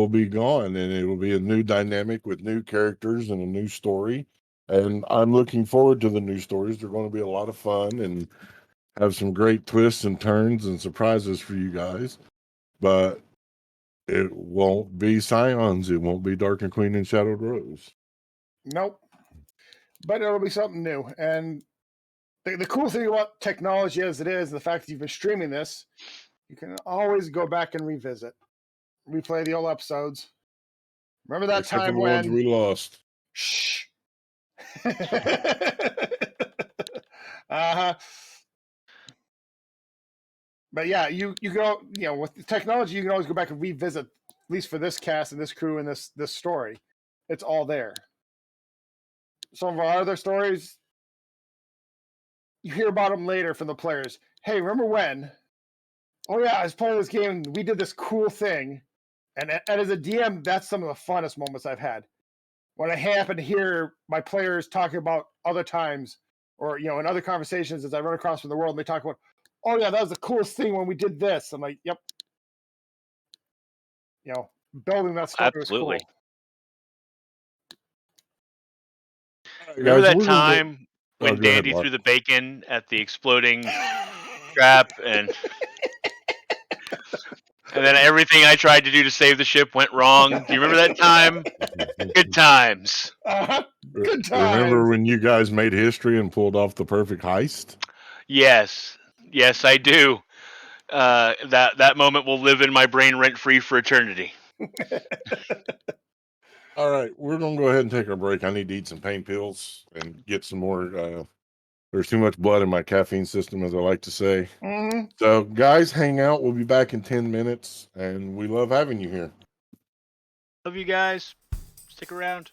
be gone, and it will be a new dynamic with new characters and a new story. And I'm looking forward to the new stories. They're going to be a lot of fun and have some great twists and turns and surprises for you guys. But it won't be Scions. It won't be Dark and Queen and Shadowed Rose. Nope. But it'll be something new. And the cool thing about technology as it is, the fact that you've been streaming this, you can always go back and revisit, replay the old episodes. Remember that Except for time the ones when? we lost. Shh. Uh-huh. But yeah, you go, with the technology, you can always go back and revisit, at least for this cast and this crew and this story. It's all there. Some of our other stories, you hear about them later from the players. Hey, remember when? Oh yeah, I was playing this game and we did this cool thing. And as a DM, that's some of the funnest moments I've had. When I happen to hear my players talking about other times, or in other conversations as I run across from the world, and they talk about, oh yeah, that was the coolest thing when we did this. I'm like, yep. Building that story was cool. Absolutely. All right, Remember guys, that we're gonna go. time Oh, when go ahead, Dandy Mark. threw the bacon at the exploding trap, and then everything I tried to do to save the ship went wrong? Do you remember that time? Good times. Good Remember times. when you guys made history and pulled off the perfect heist? Yes, I do. That moment will live in my brain rent free for eternity. All right, we're gonna go ahead and take our break. I need to eat some pain pills and get some more. There's too much blood in my caffeine system, as I like to say. Mm-hmm. So, guys, hang out. We'll be back in 10 minutes, and we love having you here. Love you guys. Stick around.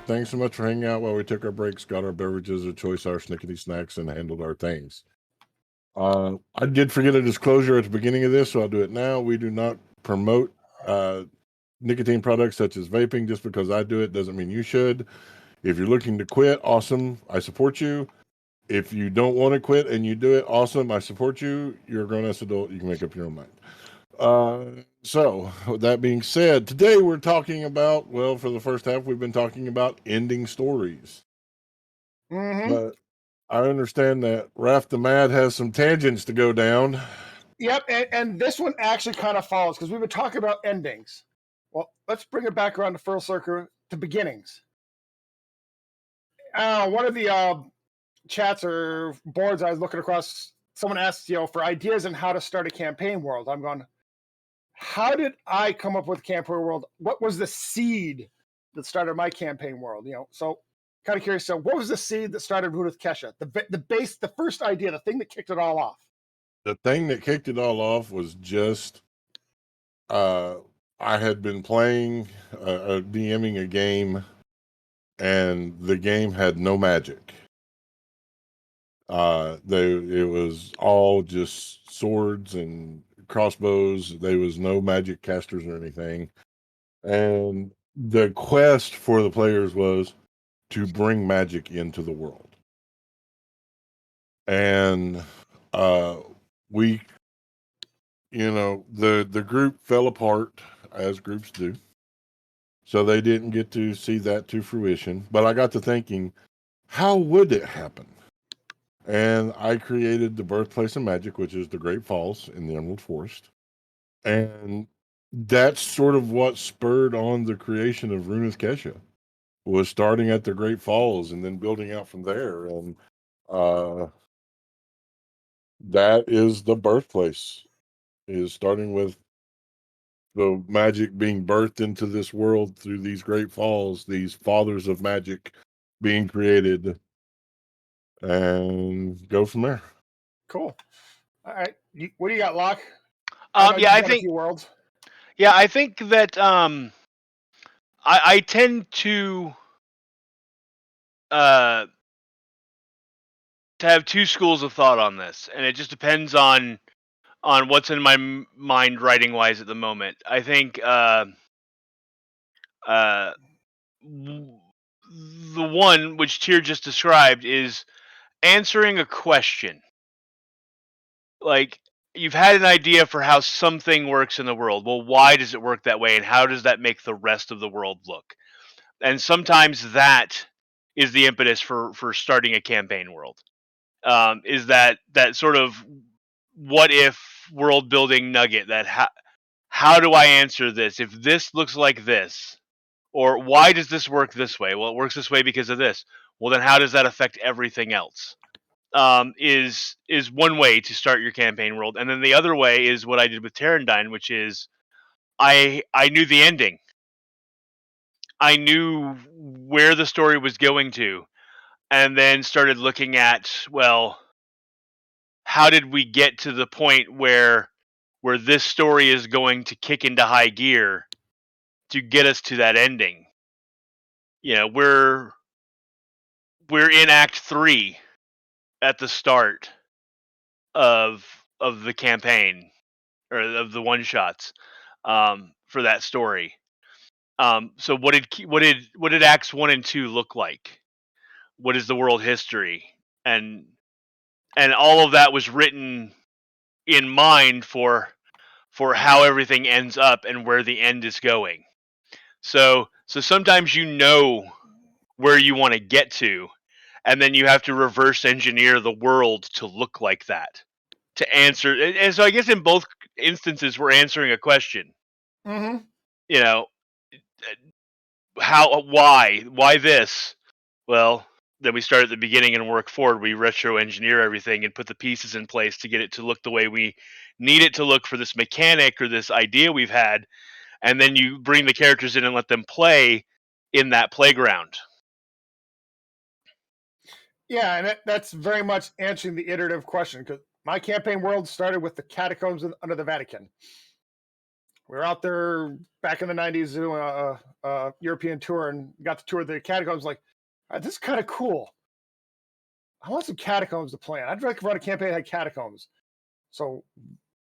Thanks so much for hanging out while we took our breaks, got our beverages of choice, our snickety snacks, and handled our things. I did forget a disclosure at the beginning of this, so I'll do it now. We do not promote nicotine products such as vaping. Just because I do it doesn't mean you should. If you're looking to quit, awesome. I support you. If you don't want to quit and you do it, awesome. I support you. You're a grown-ass adult. You can make up your own mind. So, with that being said, today we're talking about, well, for the first half, we've been talking about ending stories. Mm-hmm. But I understand that Raff the Mad has some tangents to go down. Yep, and this one actually kind of follows because we've been talking about endings. Well, let's bring it back around to full circle to beginnings. One of the chats or boards I was looking across, someone asked, for ideas on how to start a campaign world. I'm going, how did I come up with campaign world? What was the seed that started my campaign world? So kind of curious. So what was the seed that started Root with Kesha? The base, the first idea, the thing that kicked it all off. The thing that kicked it all off was just I had been playing, DMing a game, and the game had no magic. It was all just swords and crossbows. There was no magic casters or anything. And the quest for the players was to bring magic into the world. And we, the group fell apart as groups do. So they didn't get to see that to fruition. But I got to thinking, how would it happen? And I created the birthplace of magic, which is the Great Falls in the Emerald Forest. And that's sort of what spurred on the creation of Runeth Kesha, was starting at the Great Falls and then building out from there. And that is the birthplace, is starting with the magic being birthed into this world through these Great Falls, these fathers of magic being created, and go from there. Cool. All right. What do you got, Locke? Yeah, I got a think. few worlds. Yeah, I think that I tend to have two schools of thought on this, and it just depends on what's in my mind writing wise at the moment. I think the one which Tyr just described is answering a question. Like, you've had an idea for how something works in the world. Well, why does it work that way, and how does that make the rest of the world look? And sometimes that is the impetus for starting a campaign world. Is that sort of what if world building nugget that how do I answer this if this looks like this, or why does this work this way? Well, it works this way because of this. Well, then how does that affect everything else? Is one way to start your campaign world, and then the other way is what I did with Terrandine, which is I knew the ending. I knew where the story was going to, and then started looking at, well, how did we get to the point where this story is going to kick into high gear to get us to that ending? We're in Act 3 at the start of the campaign, or of the one shots, for that story. So what did Acts 1 and 2 look like? What is the world history? And all of that was written in mind for how everything ends up and where the end is going. So sometimes where you want to get to, and then you have to reverse engineer the world to look like that, to answer. And so I guess in both instances we're answering a question. Mm-hmm. Why this? Well, then we start at the beginning and work forward. We retro engineer everything and put the pieces in place to get it to look the way we need it to look for this mechanic or this idea we've had. And then you bring the characters in and let them play in that playground. Yeah, and that's very much answering the iterative question, because my campaign world started with the catacombs under the Vatican. We were out there back in the 90s doing a European tour and got to tour the catacombs. Like, this is kind of cool. I want some catacombs to play on. I'd like to run a campaign that had catacombs. So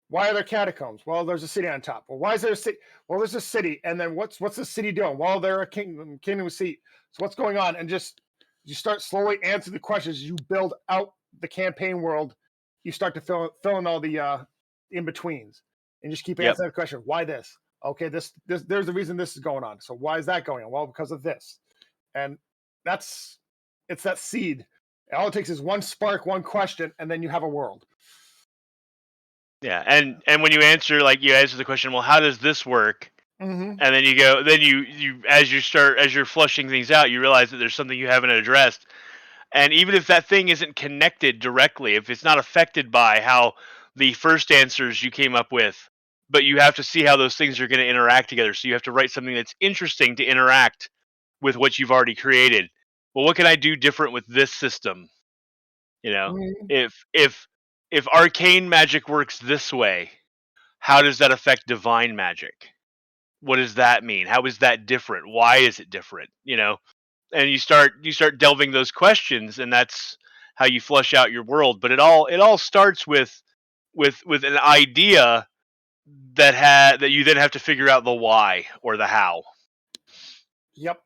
why are there catacombs? Well, there's a city on top. Well, why is there a city? Well, there's a city. And then what's the city doing? Well, they're a kingdom seat. So what's going on? And just you start slowly answering the questions. You build out the campaign world. You start to fill in all the in-betweens. And just keep answering the question. Why this? Okay, this there's a reason this is going on. So why is that going on? Well, because of this. And it's that seed. All it takes is one spark, one question, and then you have a world. Yeah, and when you answer the question, well, how does this work? Mm-hmm. And then you as you're flushing things out, you realize that there's something you haven't addressed. And even if that thing isn't connected directly, if it's not affected by how the first answers you came up with, but you have to see how those things are going to interact together. So you have to write something that's interesting to interact with what you've already created. Well, what can I do different with this system? If arcane magic works this way, how does that affect divine magic? What does that mean? How is that different? Why is it different? And you start delving those questions, and that's how you flush out your world. But it all starts with an idea that you then have to figure out the why or the how. Yep.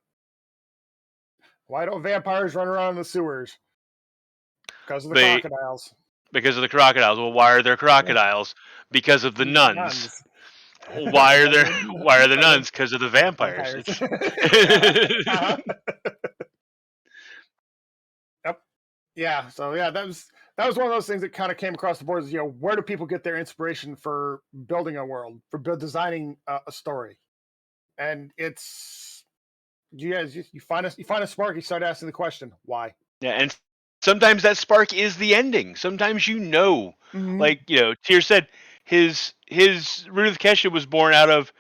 Why don't vampires run around in the sewers? Because of the crocodiles. Because of the crocodiles. Well, why are there crocodiles? Because of the nuns. Why are the nuns? Because of the vampires. Uh-huh. Yep. Yeah. So yeah, that was one of those things that kind of came across the board. Is where do people get their inspiration for building a world, for designing a story? And it's you find a spark. You start asking the question, why? Yeah, and sometimes that spark is the ending. Sometimes Mm-hmm. like Tyr said, his Ruth Kesha was born out of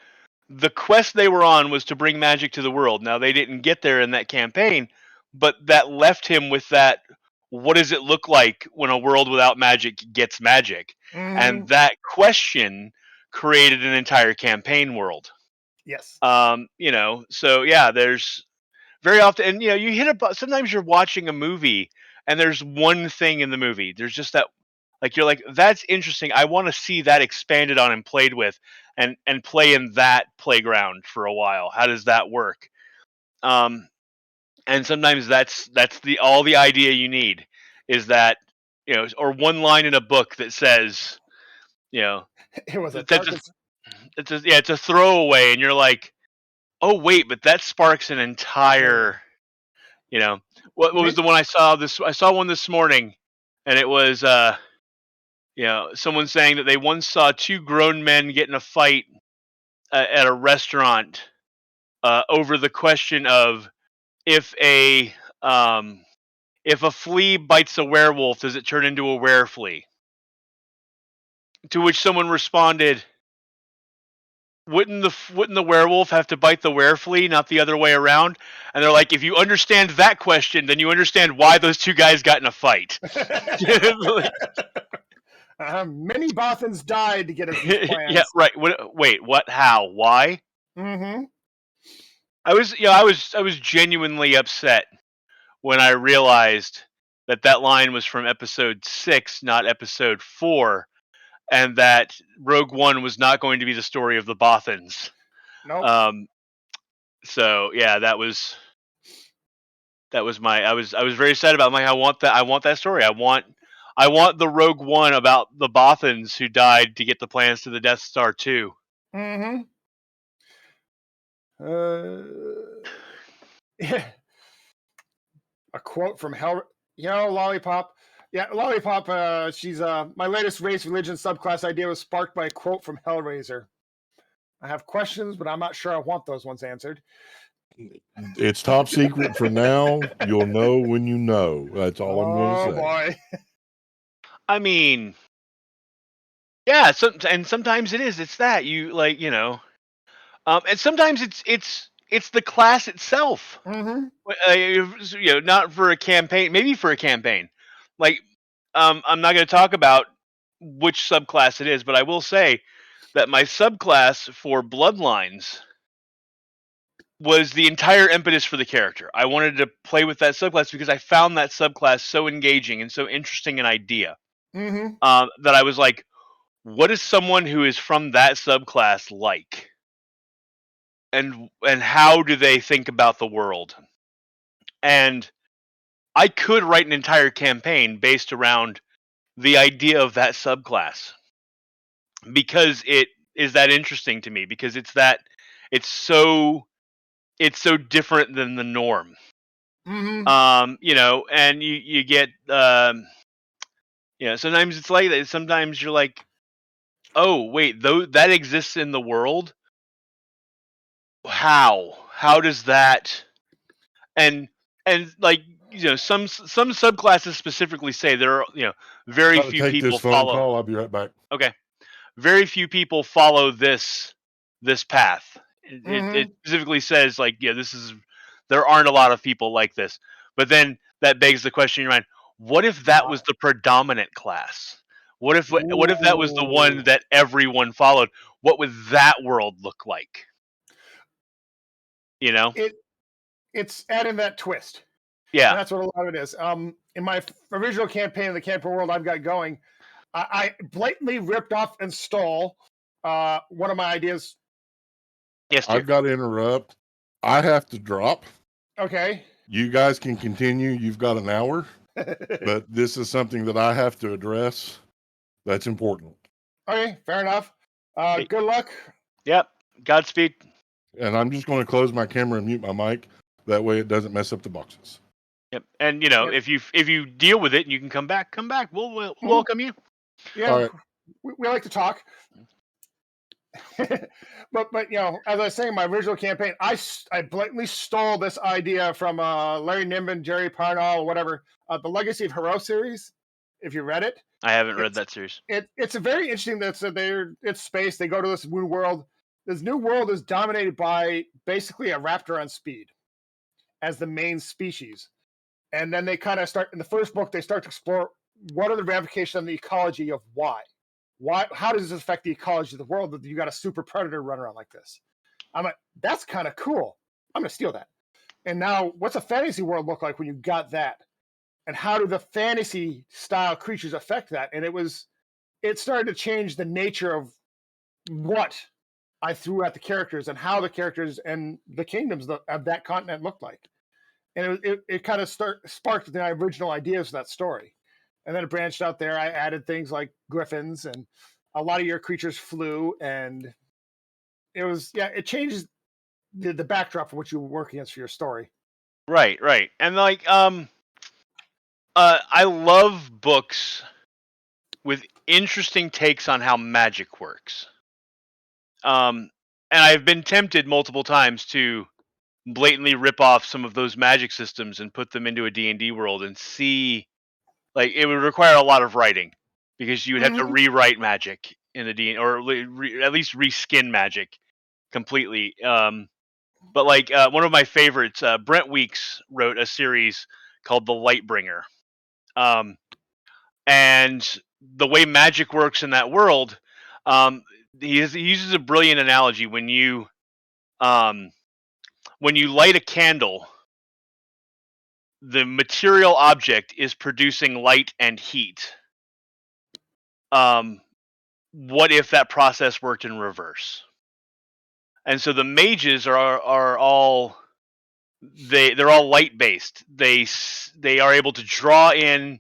the quest they were on was to bring magic to the world. Now they didn't get there in that campaign, but that left him with that. What does it look like when a world without magic gets magic? Mm-hmm. And that question created an entire campaign world. Yes. So yeah, there's very often, and you hit sometimes you're watching a movie and there's one thing in the movie. There's just that, you're like, that's interesting. I want to see that expanded on and played with, and play in that playground for a while. How does that work? And sometimes that's all the idea you need is that, or one line in a book that says, it was it's a throwaway, and you're like, oh wait, but that sparks an entire, what was the one I saw I saw one this morning, and it was someone saying that they once saw two grown men get in a fight at a restaurant over the question of if a flea bites a werewolf, does it turn into a wereflea? To which someone responded, wouldn't the werewolf have to bite the wereflea, not the other way around? And they're like, if you understand that question, then you understand why those two guys got in a fight. Many Bothans died to get us these plans. Yeah, right. Wait, what? How? Why? Mm-hmm. I was genuinely upset when I realized that line was from episode 6, not episode 4, and that Rogue One was not going to be the story of the Bothans. Nope. So yeah, that was my. I was very sad about it. I'm like, I want that story. I want the Rogue One about the Bothans who died to get the plans to the Death Star 2. Mm-hmm. Yeah. A quote from Lollipop. Yeah, Lollipop. She's my latest race, religion, subclass idea was sparked by a quote from Hellraiser. I have questions, but I'm not sure I want those ones answered. It's top secret for now. You'll know when you know. That's all I'm going to say. Oh boy. I mean, yeah. And sometimes it is. It's that you and sometimes it's the class itself. Mm-hmm. Not for a campaign. Maybe for a campaign. I'm not going to talk about which subclass it is, but I will say that my subclass for Bloodlines was the entire impetus for the character. I wanted to play with that subclass because I found that subclass so engaging and so interesting an idea Mm-hmm. that I was like, what is someone who is from that subclass like? And how do they think about the world? And I could write an entire campaign based around the idea of that subclass because it is that interesting to me because it's so different than the norm. Mm-hmm. And you get sometimes it's like that. Sometimes you're like, oh wait, though that exists in the world. How does that and like some subclasses specifically say there are very Got to few take this people phone follow. call. I'll be right back. Okay, very few people follow this path. It Mm-hmm. specifically says like there aren't a lot of people like this. But then that begs the question in your mind: what if that was the predominant class? What if that was the Ooh. one that everyone followed? What would that world look like? You know? It's adding that twist. And Yeah. that's what a lot of it is. In my original campaign, the camper world I've got going, I blatantly ripped off and stole one of my ideas. Yes, dear. I've got to interrupt. I have to drop. Okay. You guys can continue. You've got an hour, but this is something that I have to address. That's important. Okay, fair enough. Hey. Good luck. Yep. Godspeed. And I'm just going to close my camera and mute my mic. That way it doesn't mess up the boxes. Yep. And Yep. if you deal with it and you can come back, come back. We'll Mhm. welcome you. Yeah, All right. we like to talk. but as I was saying, my original campaign, I blatantly stole this idea from Larry Niven, Jerry Parnell, whatever, the Legacy of Hero series. If you read it, I haven't read it's that series. it's a very interesting. It's space. They go to this new world. This new world is dominated by basically a raptor on speed as the main species, and then they kind of start in the first book. They start to explore what are the ramifications on the ecology of why, how does this affect the ecology of the world that you got a super predator run around like this? I'm like, that's kind of cool. I'm gonna steal that. And now, what's a fantasy world look like when you got that? And how do the fantasy style creatures affect that? And it started to change the nature of what I threw at the characters and how the characters and the kingdoms of that continent looked like. And it kind of sparked the original ideas of that story. And then it branched out there. I added things like griffins, and a lot of your creatures flew, and it changes the backdrop for what you were working against for your story. Right, right. And like I love books with interesting takes on how magic works. Um and I've been tempted multiple times to blatantly rip off some of those magic systems and put them into a D&D world and see like it would require a lot of writing because you would have to Mm-hmm. rewrite magic in the D or at least reskin magic completely. But like one of my favorites, Brent Weeks wrote a series called The Lightbringer. Um, and the way magic works in that world, um, he uses a brilliant analogy um, when you light a candle, the material object is producing light and heat. What if that process worked in reverse? And so the mages are all they're all light based. They are able to draw in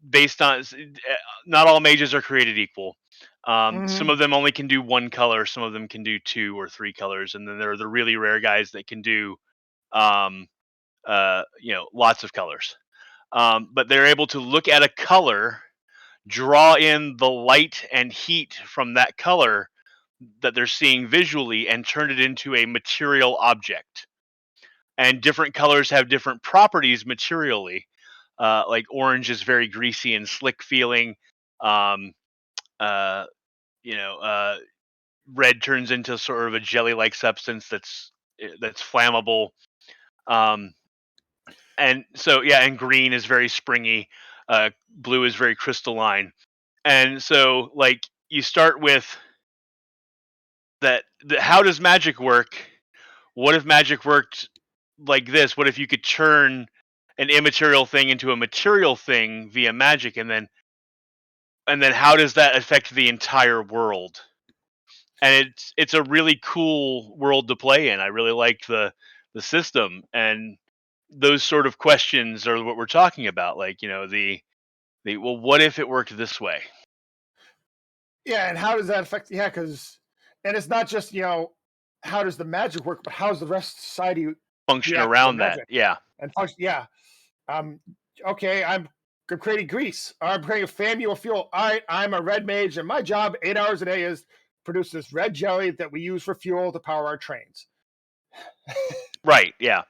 based on not all mages are created equal. Some Mm-hmm. of them only can do one color, some of them can do two or three colors, and then there are the really rare guys that can do um, lots of colors. But they're able to look at a color, draw in the light and heat from that color that they're seeing visually, and turn it into a material object. And different colors have different properties materially. Like orange is very greasy and slick feeling. Um, uh, you know, uh, Red turns into sort of a jelly-like substance that's flammable. Um, and so yeah, and green is very springy. Blue is very crystalline. And so like you start with how does magic work? What if magic worked like this? What if you could turn an immaterial thing into a material thing via magic, and then how does that affect the entire world? And it's a really cool world to play in. I really like the system, and those sort of questions are what we're talking about. Like, the well, what if it worked this way? Yeah, and how does that affect? Yeah, because and it's not just how does the magic work, but how does the rest of society Function react to the around that. magic Yeah. and function? Yeah, um, okay, I'm creating grease. I'm creating flammable fuel. All right, I'm a red mage, and my job 8 hours a day is produce this red jelly that we use for fuel to power our trains. Right. Yeah.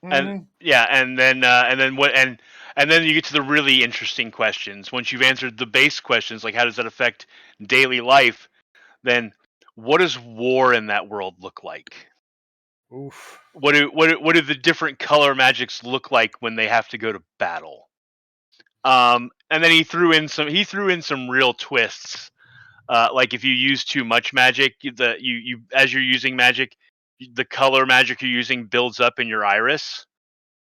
And Hmm. yeah, and then you get to the really interesting questions. Once you've answered the base questions, like how does that affect daily life, then what does war in that world look like? Oof. What do the different color magics look like when they have to go to battle? And then he threw in some real twists. Like if you use too much magic, you as you're using magic, the color magic you're using builds up in your iris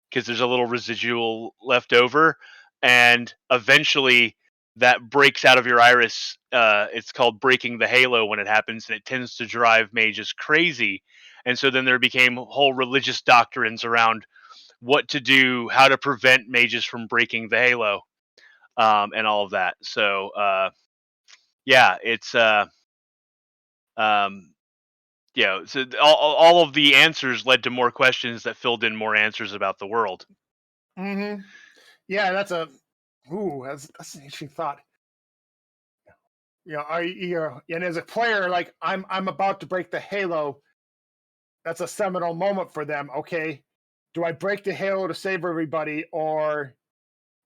because there's a little residual left over, and eventually that breaks out of your iris. It's called breaking the halo when it happens, and it tends to drive mages crazy. And so then there became whole religious doctrines around what to do, how to prevent mages from breaking the halo, and all of that. So yeah, it's um, so all of the answers led to more questions that filled in more answers about the world. Hmm. Yeah, that's an interesting thought. And as a player, like I'm about to break the halo. That's a seminal moment for them. Okay, do I break the halo to save everybody, or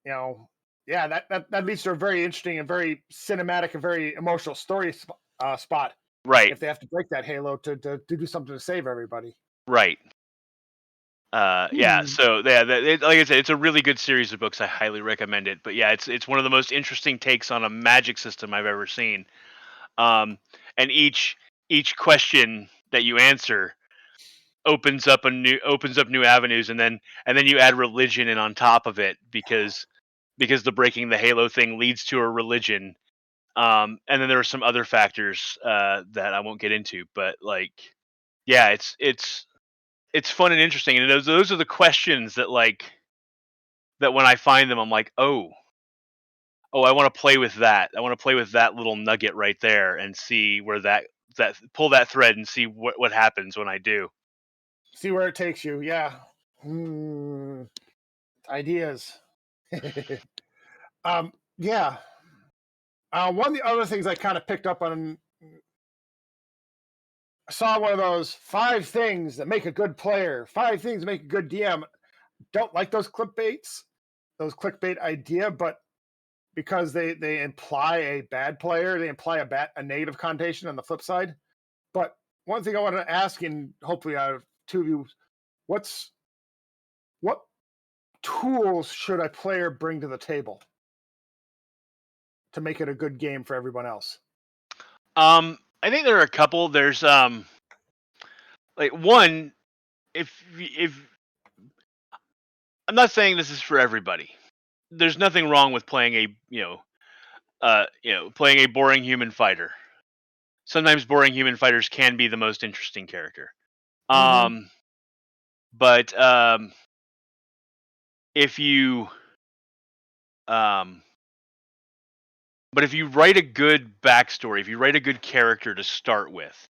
you know, yeah, that leads to a very interesting and very cinematic and very emotional spot Right, if they have to break that halo to do something to save everybody. right. Yeah, Hmm. so yeah, like I said, it's a really good series of books. I highly recommend it. But yeah, it's one of the most interesting takes on a magic system I've ever seen. Um, and each question that you answer opens up new avenues, and then you add religion in on top of it because the breaking the halo thing leads to a religion. And then there are some other factors that I won't get into, but like, yeah, it's fun and interesting, and those are the questions that when I find them, I'm like, oh, I want to play with that. I want to play with that little nugget right there and see where that pull that thread and see what happens when I do. See where it takes you. Yeah. Hmm. Ideas. Yeah. One of the other things I kind of picked up on, I saw one of those 5 things that make a good player, 5 things that make a good DM. Don't like those clickbait idea, but because they imply a bad player, they imply a negative connotation on the flip side. But one thing I want to ask, and hopefully out of two of you, what's what tools should a player bring to the table to make it a good game for everyone else? I think there are a couple. There's like one, if I'm not saying this is for everybody. There's nothing wrong with playing playing a boring human fighter. Sometimes boring human fighters can be the most interesting character. Mm-hmm. Um, but if you um, but if you write a good backstory, if you write a good character to start with,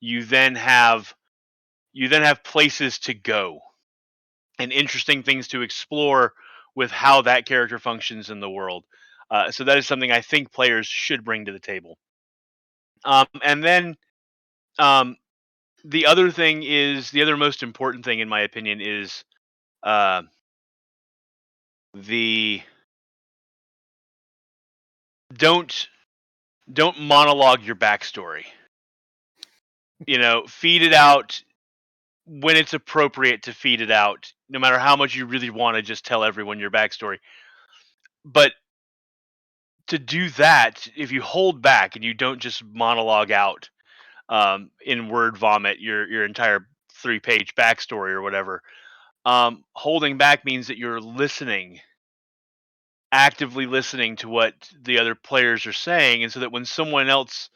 you then have places to go and interesting things to explore with how that character functions in the world. So that is something I think players should bring to the table. And then um, the other most important thing, in my opinion, is uh, the don't don't monologue your backstory. Feed it out when it's appropriate to feed it out, no matter how much you really want to just tell everyone your backstory. But to do that, if you hold back and you don't just monologue out, in word vomit your entire 3-page backstory or whatever. Holding back means that you're listening, actively listening to what the other players are saying, and so that when someone else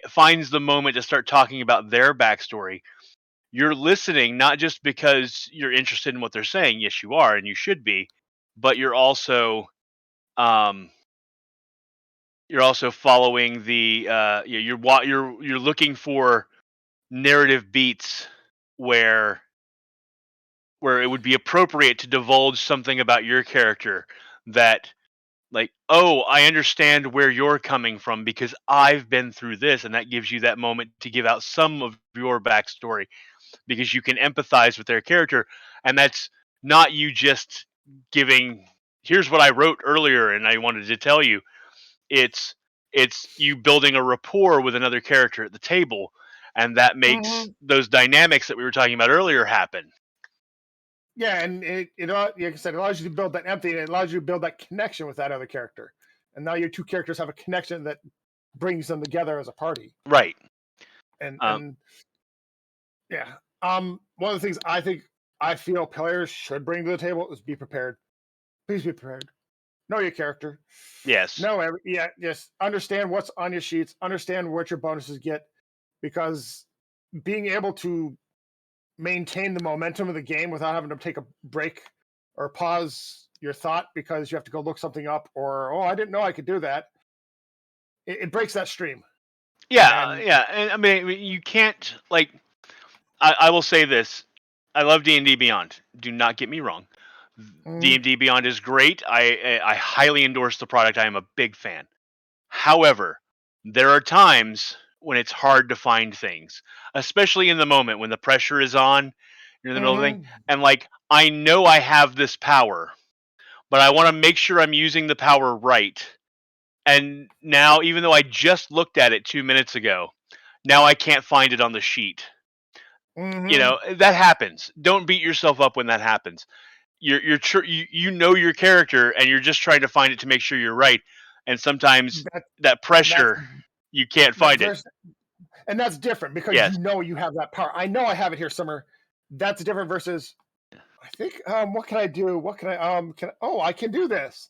finds the moment to start talking about their backstory, you're listening not just because you're interested in what they're saying. Yes, you are, and you should be, but um, you're also following the you're looking for narrative beats where it would be appropriate to divulge something about your character that, like, oh, I understand where you're coming from because I've been through this, and that gives you that moment to give out some of your backstory because you can empathize with their character. And that's not you just giving, here's what I wrote earlier and I wanted to tell you. It's you building a rapport with another character at the table, and that makes Mhm. those dynamics that we were talking about earlier happen. Yeah, and like I said, it allows you to build that empathy, and it allows you to build that connection with that other character. And now your two characters have a connection that brings them together as a party. Right. Um, And yeah, one of the things I feel players should bring to the table is be prepared. Please be prepared. Know your character. yes. Just understand what's on your sheets. Understand what your bonuses get, because being able to maintain the momentum of the game without having to take a break or pause your thought because you have to go look something up, or I didn't know I could do that. It breaks that stream. Yeah, And yeah. And I mean, you can't, like, I will say this. I love D&D Beyond. Do not get me wrong. mm, D&D Beyond is great. I highly endorse the product. I am a big fan. However, there are times when it's hard to find things, especially in the moment when the pressure is on, you're in the middle of the thing, mhm, and, like, I know I have this power, but I want to make sure I'm using the power right. And now, even though I just looked at it 2 minutes ago, now I can't find it on the sheet. mhm. That happens. Don't beat yourself up when that happens. You know your character, and you're just trying to find it to make sure you're right. And sometimes that that that's pressure, you can't that find it. verse, and that's different because Yes, you know you have that power. I know I have it here somewhere. That's different versus I think what can I do? What can I I can do this.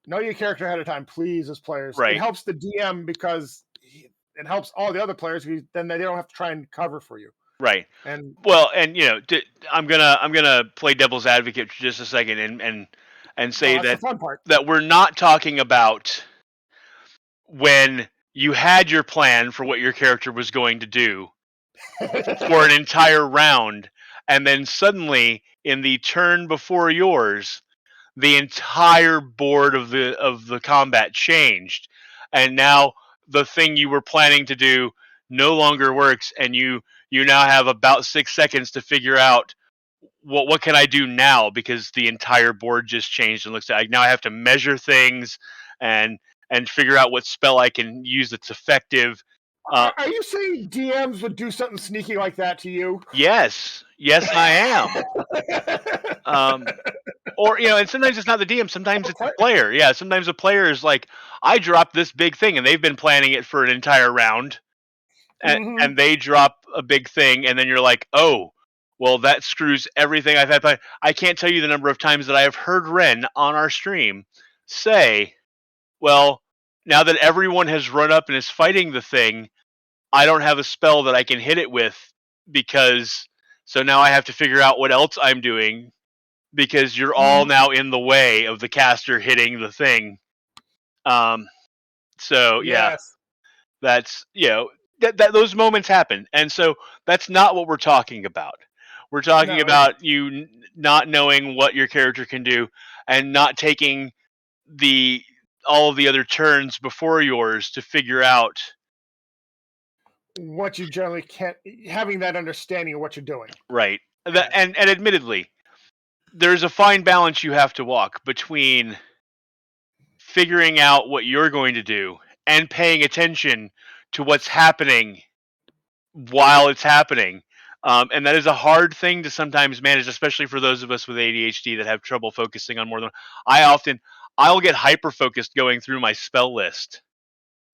Know your character ahead of time, please, as players. It right, helps the DM because it helps all the other players because then they don't have to try and cover for you. right. And Well, and I'm gonna play devil's advocate for just a second, and well, say that's the that fun part. we're not talking about when you had your plan for what your character was going to do for an entire round, and then suddenly in the turn before yours, the entire board of the combat changed, and now the thing you were planning to do no longer works, and you now have about 6 seconds to figure out what can I do now, because the entire board just changed and looks like now I have to measure things and figure out what spell I can use that's effective. Uh, Are you saying DMs would do something sneaky like that to you? yes, yes, I am. Um, or, and sometimes it's not the DM, sometimes Oh, it's the player. Yeah, sometimes a player is like, I dropped this big thing, and they've been planning it for an entire round, mm-hmm. and they drop a big thing, and then you're like, oh, well, that screws everything I've had planned. I can't tell you the number of times that I have heard Ren on our stream say, well, now that everyone has run up and is fighting the thing, I don't have a spell that I can hit it with, because so now I have to figure out what else I'm doing, because you're all Mm-hmm. now in the way of the caster hitting the thing. Um, so yeah, Yes. that's that those moments happen, and so that's not what we're talking about. We're talking No, it's about you not knowing what your character can do, and not taking the all of the other turns before yours to figure out. what you generally can't having that understanding of what you're doing. Right. That, And and admittedly, there's a fine balance you have to walk between figuring out what you're going to do and paying attention to what's happening while it's happening. And that is a hard thing to sometimes manage, especially for those of us with ADHD that have trouble focusing on more than. I often I'll get hyper focused going through my spell list,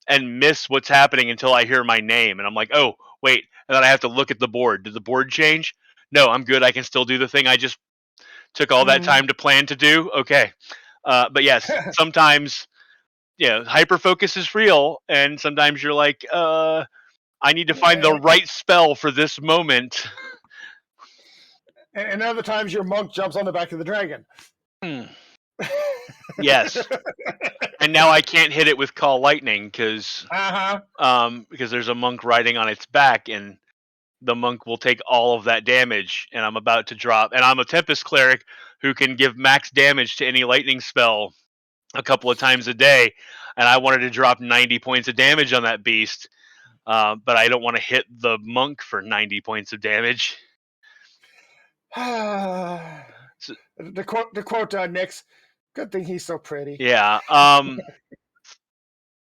and miss what's happening until I hear my name, and I'm like, oh wait, and then I have to look at the board. Did the board change? No, I'm good. I can still do the thing I just took all that time to plan to do. Okay, but yes, sometimes hyper focus is real, and sometimes you're like, I need to find the right spell for this moment. And other times your monk jumps on the back of the dragon. Yes. And now I can't hit it with Call Lightning because there's a monk riding on its back, and the monk will take all of that damage, and I'm about to drop. And I'm a Tempest Cleric who can give max damage to any lightning spell a couple of times a day, and I wanted to drop 90 points of damage on that beast, but I don't want to hit the monk for 90 points of damage. So, to quote Nyx, good thing he's so pretty. Yeah,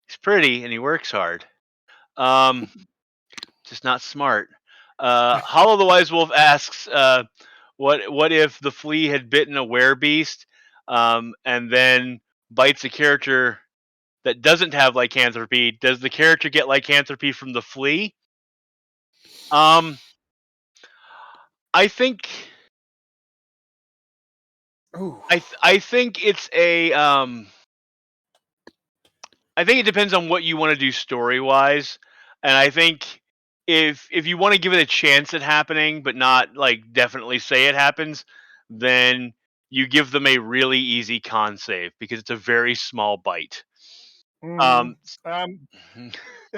he's pretty and he works hard. Just not smart. Hollow the Wise Wolf asks, what if the flea had bitten a werebeast, and then bites a character that doesn't have lycanthropy? Does the character get lycanthropy from the flea? I think. Ooh. I think it's a. I think it depends on what you want to do story wise, and I think if you want to give it a chance at happening, but not definitely say it happens, then you give them a really easy con save because it's a very small bite. It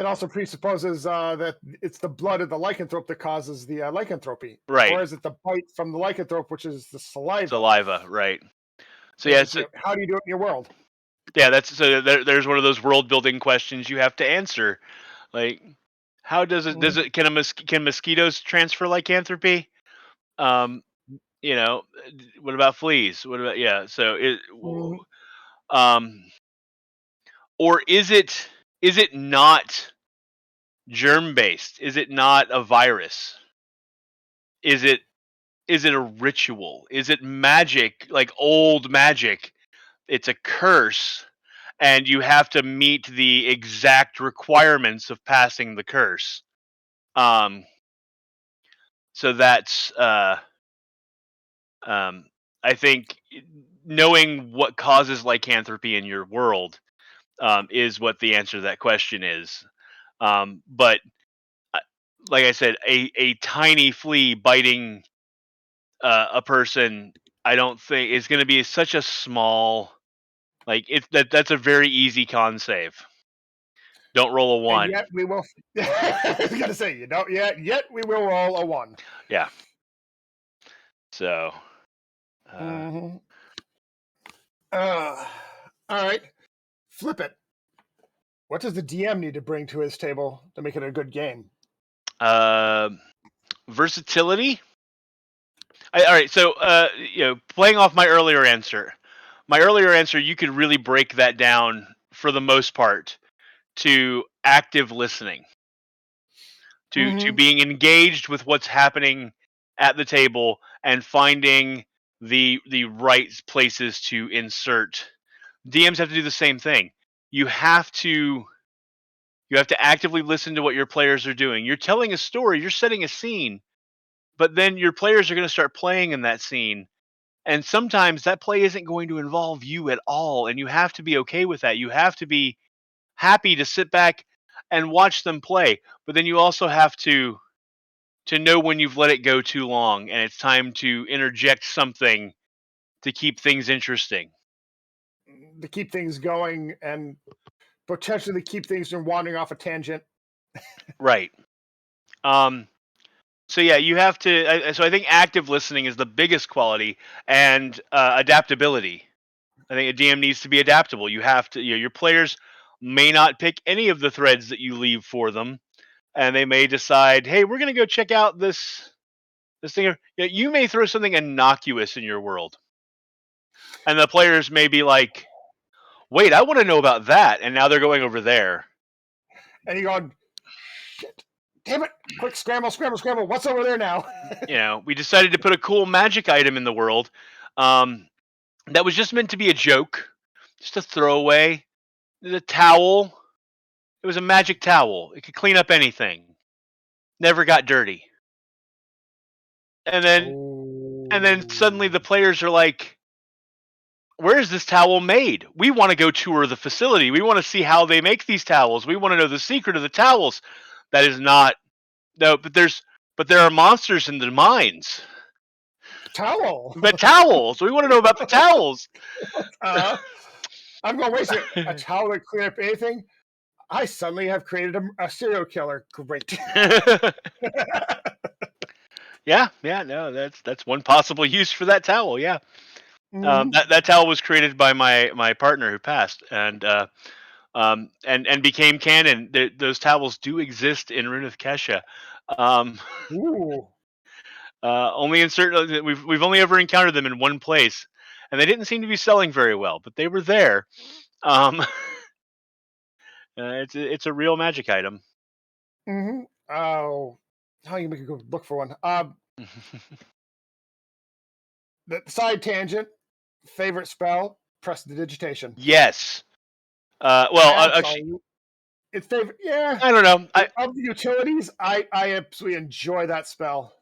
also presupposes that it's the blood of the lycanthrope that causes the lycanthropy, right? Or is it the bite from the lycanthrope, which is the saliva? Saliva, right? So yeah, how do you do it in your world? Yeah, there's one of those world building questions you have to answer, like how does it can mosquitoes transfer lycanthropy? What about fleas? What about or is it not germ based? Is it not a virus? Is it a ritual? Is it magic, like old magic? It's a curse, and you have to meet the exact requirements of passing the curse. So that's I think knowing what causes lycanthropy in your world is what the answer to that question is. But like I said, a tiny flea biting a person, I don't think is going to be such a small. That's a very easy con save. Don't roll a 1. And yet we will. I was gonna say you don't yet. Yet we will roll a 1. Yeah. So. All right. Flip it. What does the DM need to bring to his table to make it a good game? Versatility. All right. So, playing off my earlier answer, you could really break that down for the most part to active listening, to being engaged with what's happening at the table and finding the right places to insert. DMs have to do the same thing. You have to actively listen to what your players are doing. You're telling a story, you're setting a scene, but then your players are going to start playing in that scene. And sometimes that play isn't going to involve you at all, and you have to be okay with that. You have to be happy to sit back and watch them play, but then you also have to know when you've let it go too long and it's time to interject something to keep things interesting. To keep things going and potentially keep things from wandering off a tangent. Right. So yeah, you have to. So I think active listening is the biggest quality, and adaptability. I think a DM needs to be adaptable. You have to. Your players may not pick any of the threads that you leave for them, and they may decide, "Hey, we're going to go check out this thing." You may throw something innocuous in your world, and the players may be like, "Wait, I want to know about that," and now they're going over there. And you're going, "Shit. Damn it, quick scramble, what's over there now?" We decided to put a cool magic item in the world that was just meant to be a joke, just a throwaway. The towel, It was a magic towel. It could clean up anything. Never got dirty. And then suddenly the players are like, where is this towel made? We want to go tour the facility. We want to see how they make these towels. We want to know the secret of the towels. That is not no, but there are monsters in the mines. Towel. But towels. We want to know about the towels. I'm going, wait a second. A towel that clean up anything? I suddenly have created a serial killer. Great. Yeah, no, that's one possible use for that towel. Yeah, Mhm. that towel was created by my partner who passed, and became canon. Those towels do exist in Rune of Kesha. Ooh. Only in certain we've only ever encountered them in one place, and they didn't seem to be selling very well, but they were there. It's a real magic item. Mm-hmm. Oh, how you make a go look for one? The side tangent. Favorite spell? Prestidigitation. Yes. Well, actually, Absolute. It's favorite. Yeah. I don't know. Of the utilities, I absolutely enjoy that spell.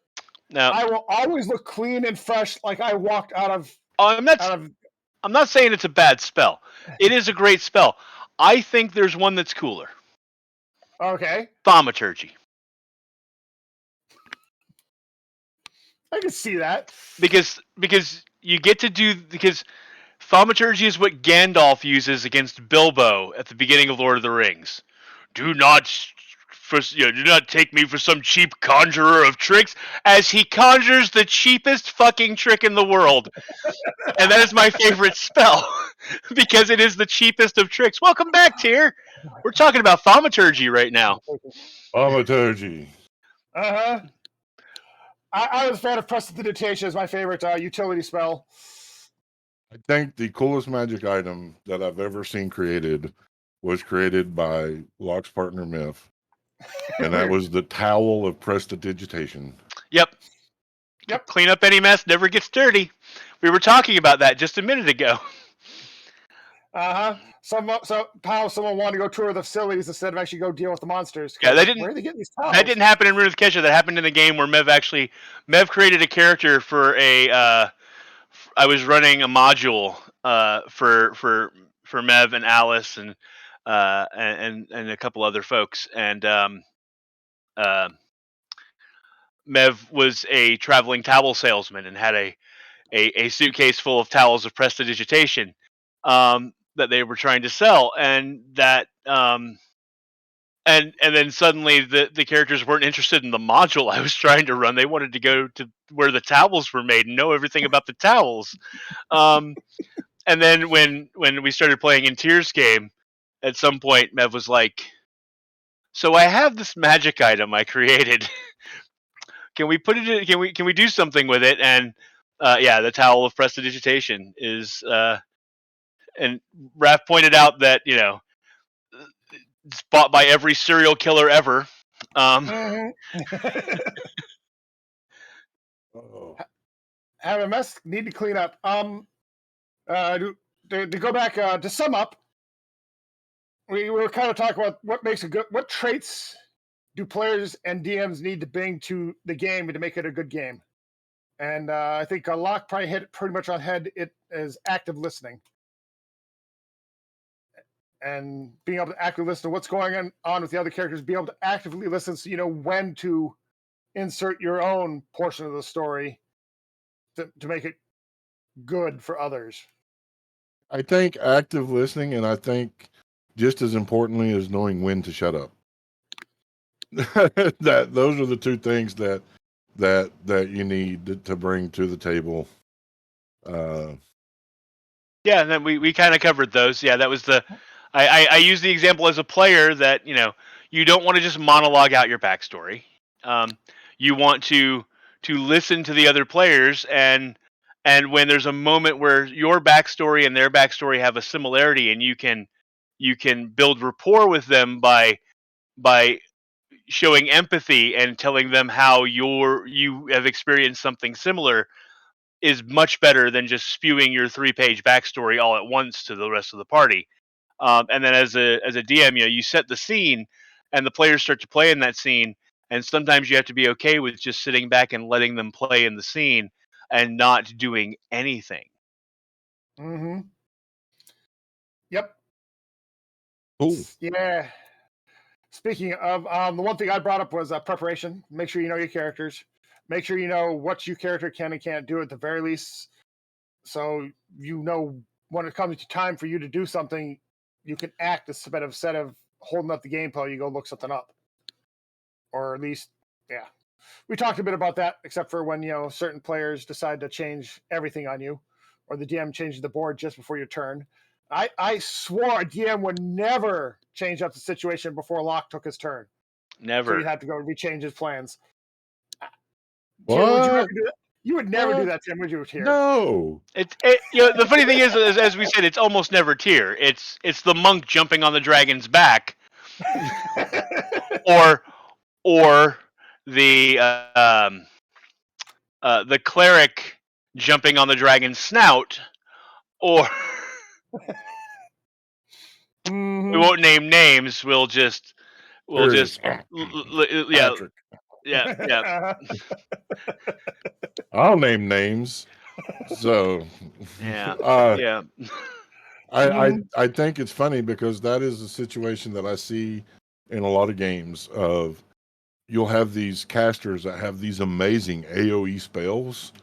No, I will always look clean and fresh, like I walked out of. I'm not saying it's a bad spell. It is a great spell. I think there's one that's cooler. Okay, Thaumaturgy. I can see that. Because you get to do because Thaumaturgy is what Gandalf uses against Bilbo at the beginning of Lord of the Rings. Do not do not take me for some cheap conjurer of tricks, as he conjures the cheapest fucking trick in the world. And that is my favorite spell because it is the cheapest of tricks. Welcome back, Tyr. We're talking about thaumaturgy right now. Thaumaturgy. Uh-huh. I was a fan of Prestidigitation as my favorite utility spell. I think the coolest magic item that I've ever seen created was created by Locke's partner Myth, and that was the Towel of Prestidigitation. Yep. Yep. Clean up any mess, never gets dirty. We were talking about that just a minute ago. Uh-huh. Someone wanted to go tour the facilities instead of actually go deal with the monsters. Yeah, Where are they getting these towels? that didn't happen in Rune of Kesha. That happened in the game where Mev created a character for a. I was running a module for Mev and Alice and a couple other folks, and Mev was a traveling towel salesman and had a suitcase full of towels of prestidigitation that they were trying to sell, and that and then suddenly the characters weren't interested in the module I was trying to run. They wanted to go to where the towels were made and know everything about the towels. And then when we started playing in Tyr's game, at some point Mev was like, "So I have this magic item I created. Can we put it in? Can we do something with it?" And yeah, the towel of prestidigitation is. And Raph pointed out that it's bought by every serial killer ever. Have a mess, need to clean up. To go back to sum up, we were kind of talking about what traits do players and DMs need to bring to the game to make it a good game. And I think Locke probably hit it pretty much on head. It is active listening. And being able to actively listen to what's going on with the other characters, be able to actively listen so you know when to insert your own portion of the story to make it good for others. I think active listening, and I think just as importantly is knowing when to shut up. Those are the two things that you need to bring to the table. Yeah, and then we kind of covered those. Yeah, that was the. I use the example as a player that you don't want to just monologue out your backstory. You want to listen to the other players, and when there's a moment where your backstory and their backstory have a similarity, and you can build rapport with them by showing empathy and telling them how you have experienced something similar, is much better than just spewing your 3-page backstory all at once to the rest of the party. And then as a DM, you set the scene, and the players start to play in that scene. And sometimes you have to be okay with just sitting back and letting them play in the scene and not doing anything. Mm-hmm. Yep. Cool. Yeah. Speaking of, the one thing I brought up was preparation. Make sure you know your characters. Make sure you know what your character can and can't do at the very least, so you know when it comes to time for you to do something, you can act instead of holding up the gameplay. You go look something up, or at least, yeah. We talked a bit about that, except for when certain players decide to change everything on you, or the DM changes the board just before your turn. I swore a DM would never change up the situation before Locke took his turn. So Never. you'd have to go rechange his plans. Tim, would you ever What? do that? You would never do What? that, Tim, would you, here? No. The funny thing is, as we said, it's almost never Tyr. It's the monk jumping on the dragon's back, or the the cleric jumping on the dragon's snout, or we Mhm. won't name names. We'll just There it is. yeah, Patrick. yeah. I'll name names. So Yeah, uh yeah. Mhm. I think it's funny because that is a situation that I see in a lot of games of you'll have these casters that have these amazing AoE spells,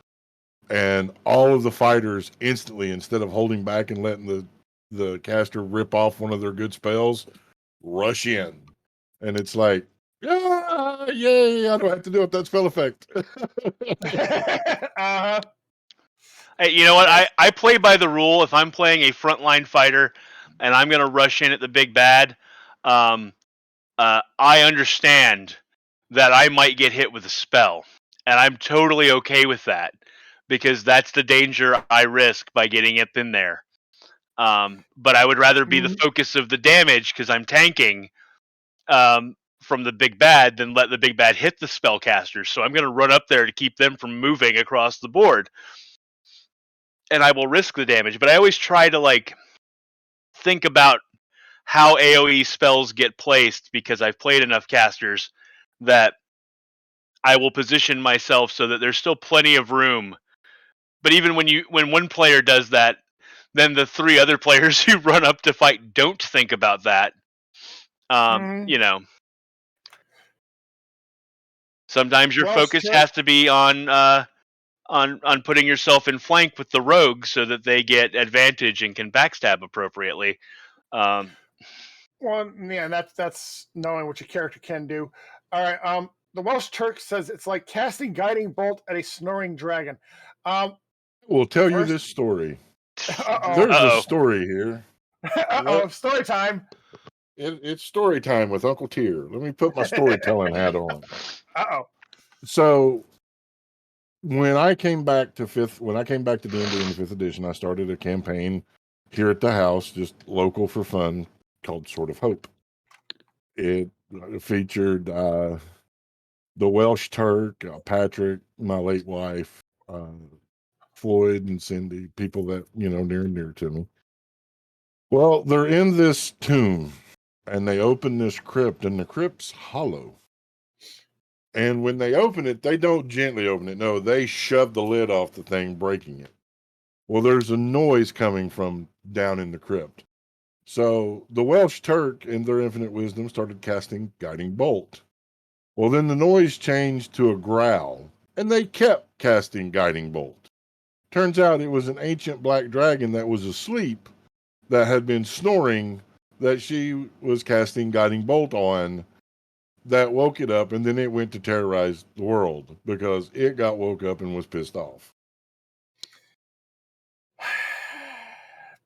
and all of the fighters instantly, instead of holding back and letting the caster rip off one of their good spells, rush in. And it's like, ah, yay, I don't have to do up that spell effect. Uh-huh. Hey, you know what? Yes. I play by the rule. If I'm playing a frontline fighter and I'm going to rush in at the big bad, um, I understand that I might get hit with a spell, and I'm totally okay with that because that's the danger I risk by getting up in there. But I would rather be the Mhm. focus of the damage because I'm tanking from the big bad than let the big bad hit the spellcasters. So I'm going to run up there to keep them from moving across the board, and I will risk the damage. But I always try to think about how AoE spells get placed because I've played enough casters that I will position myself so that there's still plenty of room. But even when one player does that, then the three other players who run up to fight don't think about that. Mhm. You know, sometimes your Welsh focus Turk. has to be on putting yourself in flank with the rogue so that they get advantage and can backstab appropriately. Um, Well, yeah, that's knowing what your character can do. All right. The Welsh Turk says it's like casting guiding bolt at a snoring dragon. Um, We'll tell you First, this story. uh There's a Uh-oh. story here. oh, story time. It's story time with Uncle Tier. Let me put my storytelling hat on. Oh. So when I came back to D&D in the fifth edition, I started a campaign here at the house, just local for fun, called Sword of Hope. It featured the Welsh Turk, Patrick, my late wife, Floyd and Cindy, people that near and dear to me. Well, they're in this tomb, and they open this crypt, and the crypt's hollow. And when they open it, they don't gently open it. No, they shove the lid off the thing, breaking it. Well, there's a noise coming from down in the crypt. So the Welsh Turk, in their infinite wisdom, started casting Guiding Bolt. Well, then the noise changed to a growl, and they kept casting Guiding Bolt. Turns out it was an ancient black dragon that was asleep that had been snoring that she was casting Guiding Bolt on, that woke it up, and then it went to terrorize the world because it got woke up and was pissed off.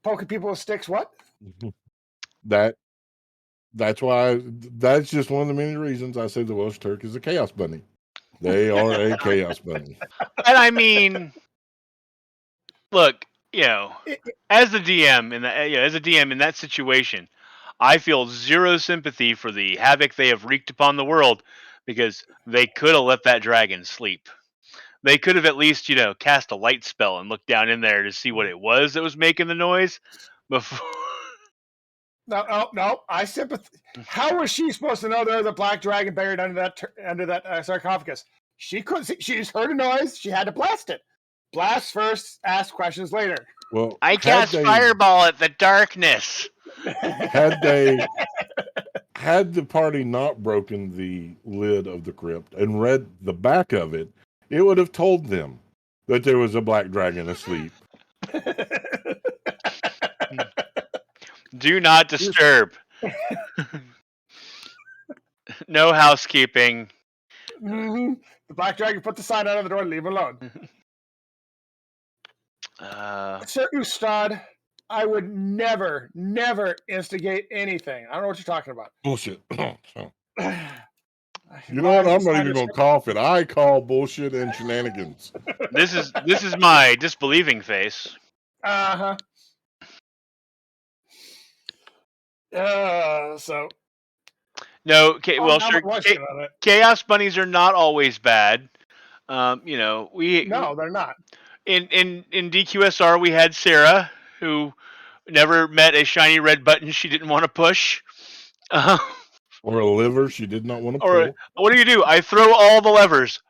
Poking people with sticks. What? That that's why that's just one of the many reasons I say the Welsh Turk is a chaos bunny. They are a chaos bunny. And I mean, look, It, as a DM as a DM in that situation, I feel zero sympathy for the havoc they have wreaked upon the world because they could have let that dragon sleep. They could have at least, cast a light spell and looked down in there to see what it was that was making the noise before. No. I sympathize. How was she supposed to know there was a black dragon buried under that sarcophagus? She couldn't see. She just heard a noise. She had to blast it. Blast first, ask questions later. Well, I cast fireball at the darkness. had the party not broken the lid of the crypt and read the back of it, it would have told them that there was a black dragon asleep. Do not disturb. No housekeeping. Mm-hmm. The black dragon put the sign out of the door and leave him alone. Sir Ustad, I would never instigate anything. I don't know what you're talking about. Bullshit. You know what? I'm not even going to cough it. I call bullshit and shenanigans. This is my disbelieving face. So no. Okay. Well, sure. Chaos bunnies are not always bad. No, they're not. In DQSR, we had Sarah, who never met a shiny red button she didn't want to push. Or a lever she did not want to pull. What do? I throw all the levers.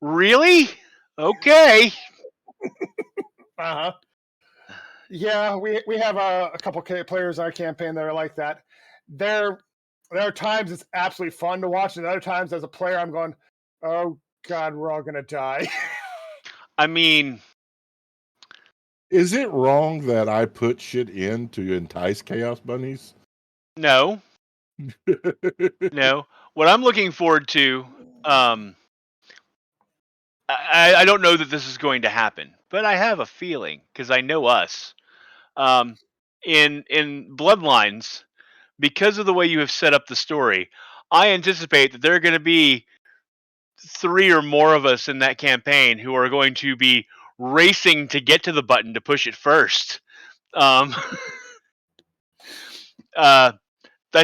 Really? Okay. Yeah, we have a couple players in our campaign that are like that. There are times it's absolutely fun to watch, and other times as a player I'm going, oh God, we're all gonna die. I mean, is it wrong that I put shit in to entice chaos bunnies? No. No. What I'm looking forward to, I don't know that this is going to happen, but I have a feeling because I know us. In Bloodlines, because of the way you have set up the story, I anticipate that there are going to be 3 or more of us in that campaign who are going to be racing to get to the button to push it first. That's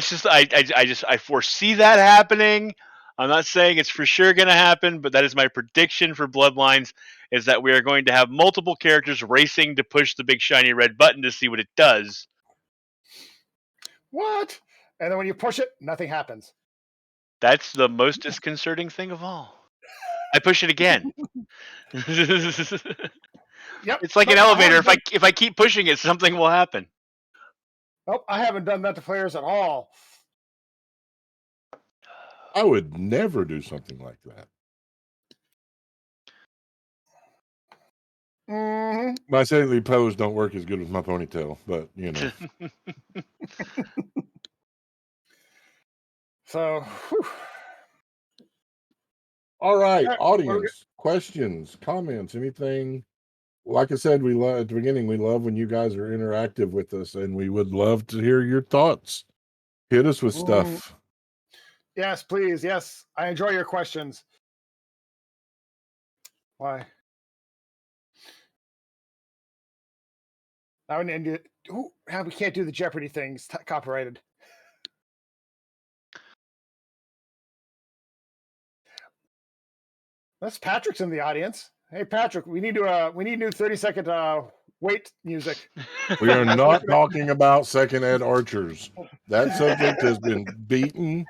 just I foresee that happening. I'm not saying it's for sure going to happen, but that is my prediction for Bloodlines, is that we are going to have multiple characters racing to push the big shiny red button to see what it does. What? And then when you push it, nothing happens. That's the most disconcerting thing of all. I push it again. Yep. It's like an elevator. If I keep pushing it, something will happen. Nope, I haven't done that to players at all. I would never do something like that. Mm-hmm. My saintly pose don't work as good as my ponytail, but you know. So, whew. All right, audience, questions, comments, anything. Like I said, we love at the beginning. We love when you guys are interactive with us, and we would love to hear your thoughts. Hit us with stuff. Yes, please. Yes, I enjoy your questions. Why? I would end it. We can't do the Jeopardy things. Copyrighted. That's Patrick's in the audience. Hey, Patrick, we need new 30-second wait music. We are not talking about second ed archers. That subject has been beaten,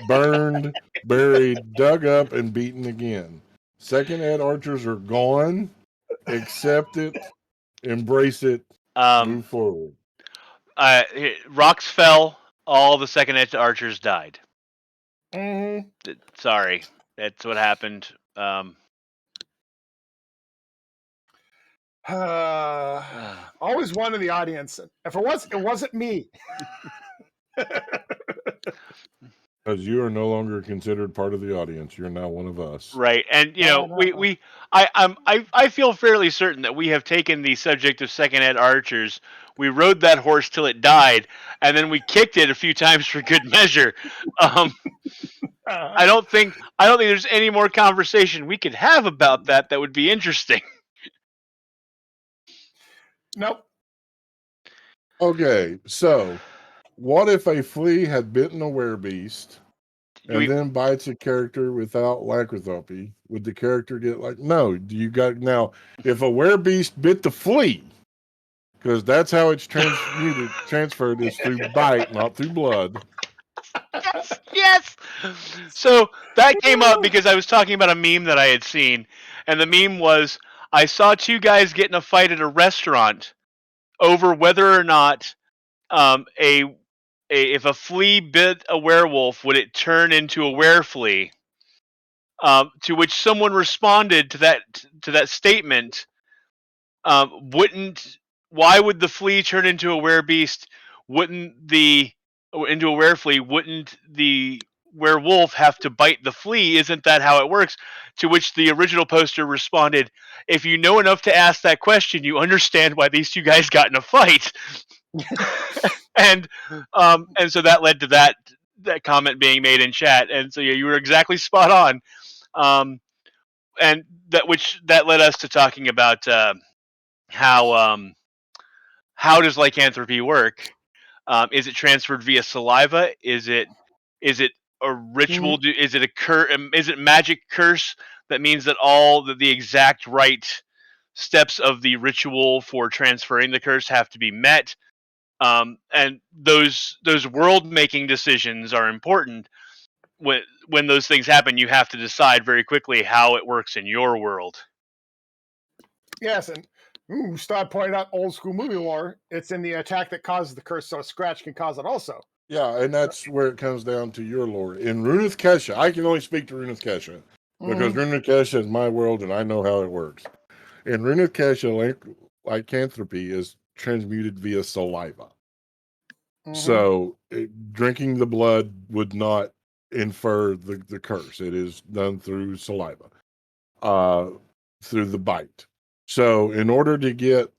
burned, buried, dug up, and beaten again. Second ed archers are gone. Accept it, embrace it, move forward. Rocks fell. All the second ed archers died. Mm-hmm. Sorry, that's what happened. Always one in the audience. If it wasn't me. Because you are no longer considered part of the audience. You're now one of us. Right. And I feel fairly certain that we have taken the subject of second ed archers, we rode that horse till it died, and then we kicked it a few times for good measure. I don't think there's any more conversation we could have about that would be interesting. Nope. Okay, so what if a flea had bitten a werebeast and then bites a character without lycanthropy? Would the character get no? Do you got now? If a werebeast bit the flea, because that's how it's transferred is through bite, not through blood. Yes, yes. So that came up because I was talking about a meme that I had seen, and the meme was I saw two guys get in a fight at a restaurant over whether or not if a flea bit a werewolf, would it turn into a wereflea? To which someone responded to that statement, wouldn't why would the flea turn into a werebeast? Wouldn't the into a wereflea? Wouldn't the werewolf have to bite the flea? Isn't that how it works? To which the original poster responded, "If you know enough to ask that question, you understand why these two guys got in a fight." and and so that led to that comment being made in chat. And so yeah, you were exactly spot on. And that led us to talking about how how does lycanthropy work? Is it transferred via saliva? Is it a ritual? Is it is it magic curse that means that the exact right steps of the ritual for transferring the curse have to be met? And those world making decisions are important. When those things happen, you have to decide very quickly how it works in your world. Yes, and Stod pointed out old school movie lore. It's in the attack that causes the curse, so a scratch can cause it also. Yeah, and that's where it comes down to your lore. In Runeth Kesha, I can only speak to Runeth Kesha because Runeth Kesha is my world and I know how it works. In Runeth Kesha, lycanthropy is transmuted via saliva. So drinking the blood would not infer the curse. It is done through saliva, through the bite. So in order to get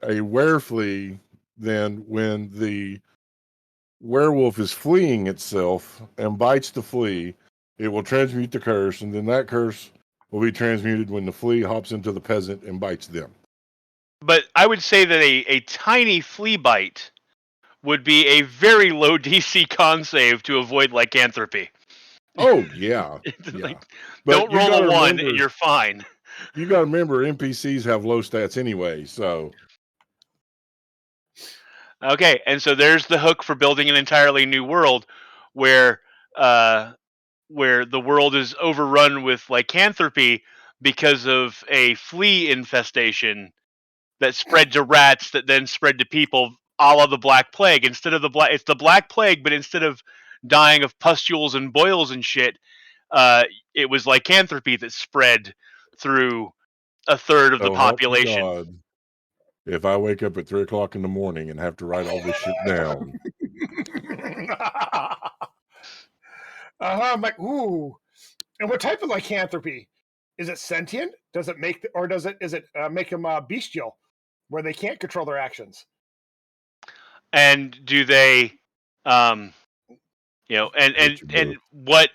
a wereflea, then when the werewolf is fleeing itself and bites the flea, it will transmute the curse, and then that curse will be transmuted when the flea hops into the peasant and bites them. But I would say that a tiny flea bite would be a very low DC con save to avoid lycanthropy. Oh, yeah. Like, But don't roll a 1, you're fine. You got to remember, NPCs have low stats anyway, so. Okay, and so there's the hook for building an entirely new world where the world is overrun with lycanthropy because of a flea infestation that spread to rats that then spread to people, a la the Black Plague. It's the Black Plague, but instead of dying of pustules and boils and shit, it was lycanthropy that spread through a third of the population. God, if I wake up at 3 o'clock in the morning and have to write all this shit down. I'm like, ooh. And what type of lycanthropy? Is it sentient? Does it make, is it make them bestial, where they can't control their actions? And do they, and what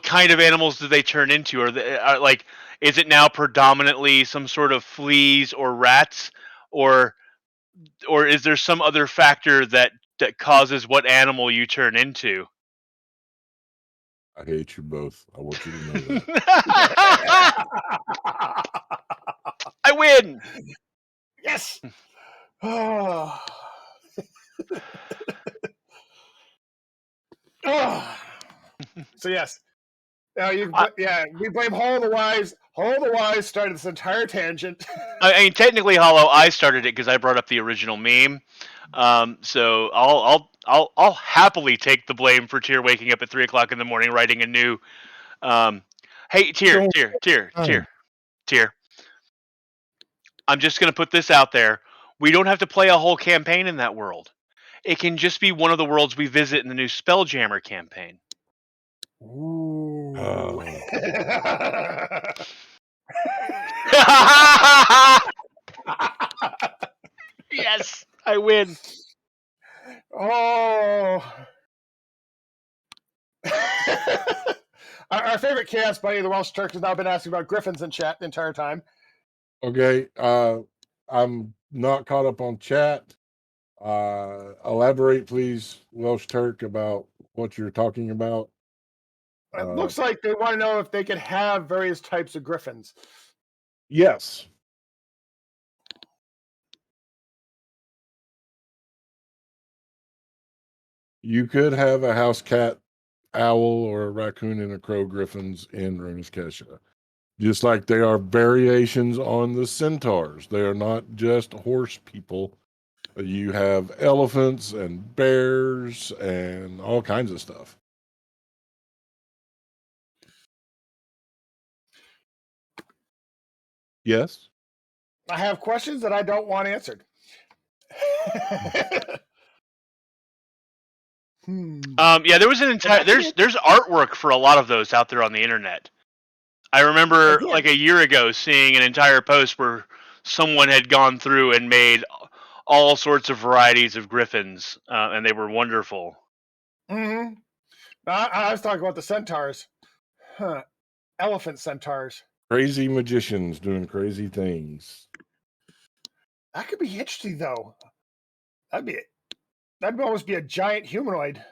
kind of animals do they turn into? Is it now predominantly some sort of fleas or rats, or is there some other factor that causes what animal you turn into? I hate you both. I want you to know that. I win. Yes. Oh. So yes. We blame Hall the Wise. Hall the Wise started this entire tangent. I mean, technically, Hollow, I started it because I brought up the original meme. So I'll happily take the blame for Tyr waking up at 3 o'clock in the morning writing a new. Hey, Tyr. I'm just gonna put this out there. We don't have to play a whole campaign in that world. It can just be one of the worlds we visit in the new Spelljammer campaign. Ooh. Yes, I win. Oh. Our favorite chaos buddy, the Welsh Turk, has now been asking about griffins in chat the entire time. Okay, I'm not caught up on chat. Elaborate, please, Welsh Turk, about what you're talking about. It looks like they want to know if they could have various types of griffins. Yes. You could have a house cat, owl, or a raccoon and a crow griffins in Runa's Kesha. Just like they are variations on the centaurs. They are not just horse people. You have elephants and bears and all kinds of stuff. Yes? I have questions that I don't want answered. Yeah, there was an entire there's artwork for a lot of those out there on the internet. I remember Again. like a year ago seeing an entire post where someone had gone through and made all sorts of varieties of griffins, and they were wonderful. Mm-hmm. I was talking about the centaurs. Elephant centaurs. Crazy magicians doing crazy things. That could be interesting, though. That'd almost be a giant humanoid.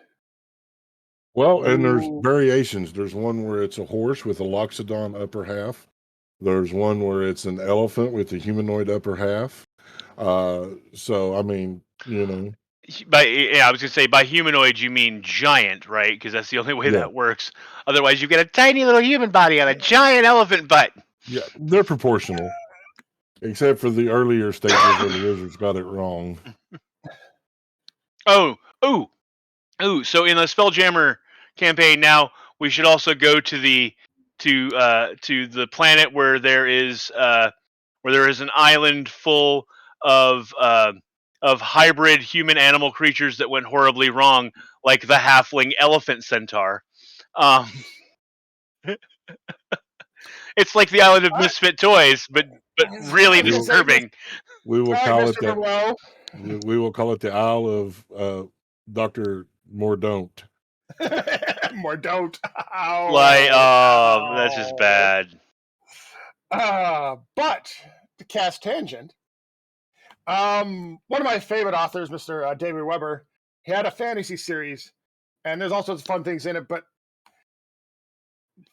Well, and there's variations. There's one where it's a horse with a loxodon upper half. There's one where it's an elephant with a humanoid upper half. So I mean, you know, I was gonna say by humanoid you mean giant, right? Because that's the only way Yeah. that works. Otherwise, you get a tiny little human body on a giant elephant butt. yeah, they're proportional, except for the earlier stages where the wizards got it wrong. Oh. So in the Spelljammer campaign now, we should also go to the planet where there is an island full of hybrid human animal creatures that went horribly wrong, like the halfling elephant centaur. It's like the island of misfit toys, but really disturbing. We will Sorry, call it Mr. that. Monroe. We will call it the Isle of Dr. Mordaunt. Mordaunt. That's just bad. But to cast tangent, one of my favorite authors, Mr. David Weber, he had a fantasy series, and there's all sorts of fun things in it. But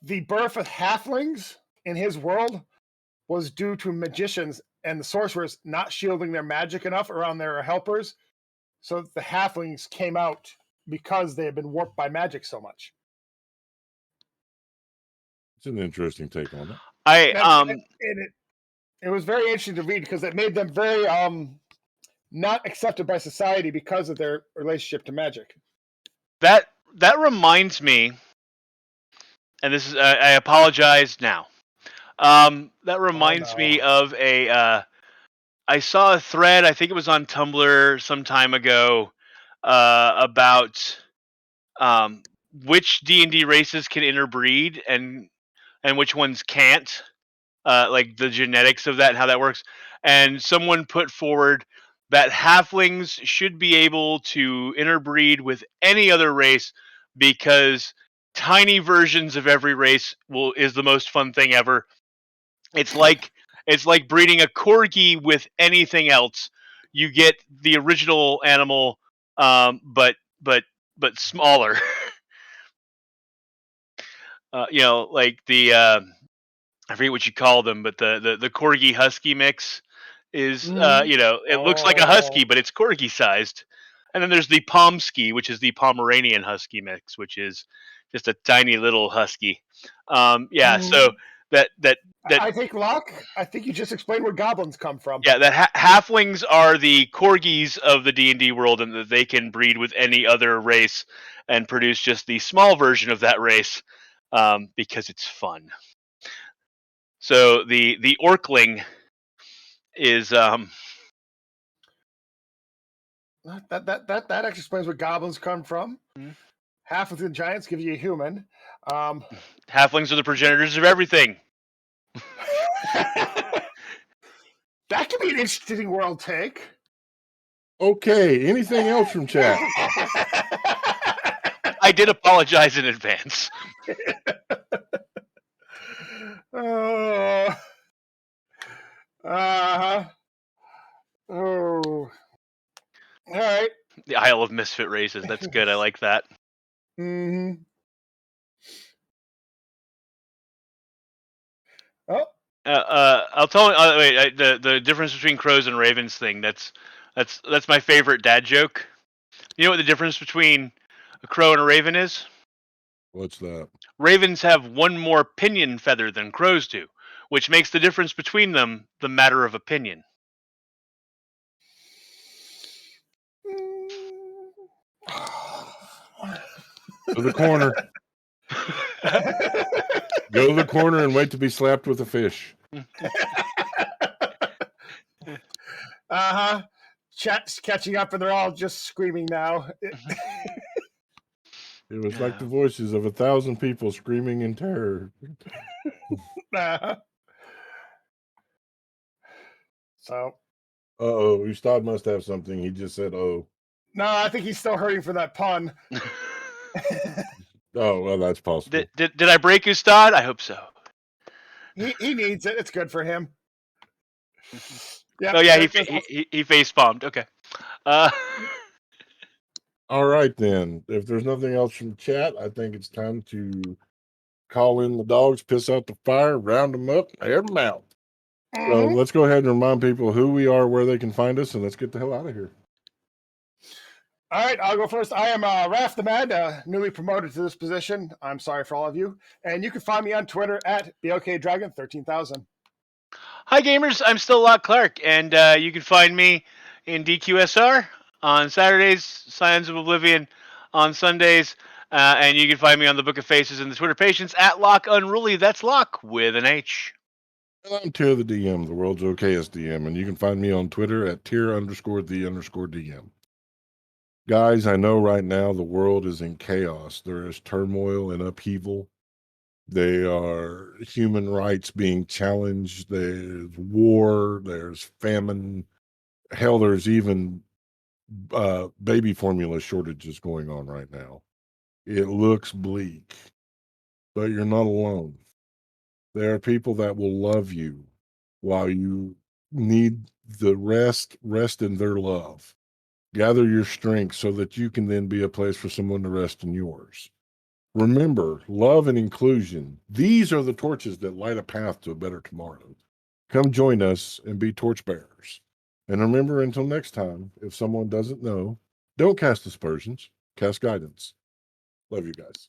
the birth of halflings in his world was due to magicians and the sorcerers not shielding their magic enough around their helpers, so the halflings came out because they had been warped by magic so much. It's an interesting take on it. It was very interesting to read because it made them very not accepted by society because of their relationship to magic. That reminds me, and this is I apologize now. That reminds me of a. I saw a thread. I think it was on Tumblr some time ago about which D&D races can interbreed and which ones can't. Like the genetics of that and how that works. And someone put forward that halflings should be able to interbreed with any other race because tiny versions of every race is the most fun thing ever. It's like breeding a corgi with anything else. You get the original animal, but smaller. Like the I forget what you call them, but the corgi husky mix is it looks like a husky, but it's corgi sized. And then there's the Pomsky, which is the Pomeranian husky mix, which is just a tiny little husky. So that I think, Locke, I think you just explained where goblins come from. Yeah, that halflings are the corgis of the D&D world, and that they can breed with any other race and produce just the small version of that race because it's fun. So the orcling is that actually explains where goblins come from. Mm-hmm. Half of the giants give you a human. Halflings are the progenitors of everything. That could be an interesting world take. Okay, anything else from chat? I did apologize in advance. Oh. All right. The Isle of Misfit Races. That's good. I like that. Mm-hmm. Oh. I'll tell you. Wait, the difference between crows and ravens thing. That's my favorite dad joke. You know what the difference between a crow and a raven is? What's that? Ravens have one more pinion feather than crows do, which makes the difference between them the matter of opinion. To the corner. Go to the corner and wait to be slapped with a fish. Uh-huh. Chat's catching up and they're all just screaming now. It was like the voices of 1,000 people screaming in terror. Uh-huh. So, Uh-oh, Ustad must have something. He just said, oh. no, I think he's still hurting for that pun. Oh, well, that's possible. Did I break Ustad? I hope so. He needs it. It's good for him. Yeah. Oh yeah, he face palmed. Okay. All right, then. If there's nothing else from chat, I think it's time to call in the dogs, piss out the fire, round them up, air them out. So let's go ahead and remind people who we are, where they can find us, and let's get the hell out of here. All right, I'll go first. I am Raff the Mad, newly promoted to this position. I'm sorry for all of you. And you can find me on Twitter at BLKDragon13000. Hi gamers, I'm still Loch Clark, and you can find me in DQSR on Saturdays, Scions of Oblivion on Sundays, and you can find me on the Book of Faces and the Twitter Patients at Loch Unruly. That's Loch with an H. And I'm Tier the DM, the world's okayest DM, and you can find me on Twitter at Tier_the_DM. Guys, I know right now the world is in chaos. There is turmoil and upheaval. There are human rights being challenged. There's war. There's famine. Hell, there's even baby formula shortages going on right now. It looks bleak, but you're not alone. There are people that will love you while you need the rest in their love. Gather your strength so that you can then be a place for someone to rest in yours. Remember, love and inclusion. These are the torches that light a path to a better tomorrow. Come join us and be torchbearers. And remember, until next time, if someone doesn't know, don't cast aspersions, cast guidance. Love you guys.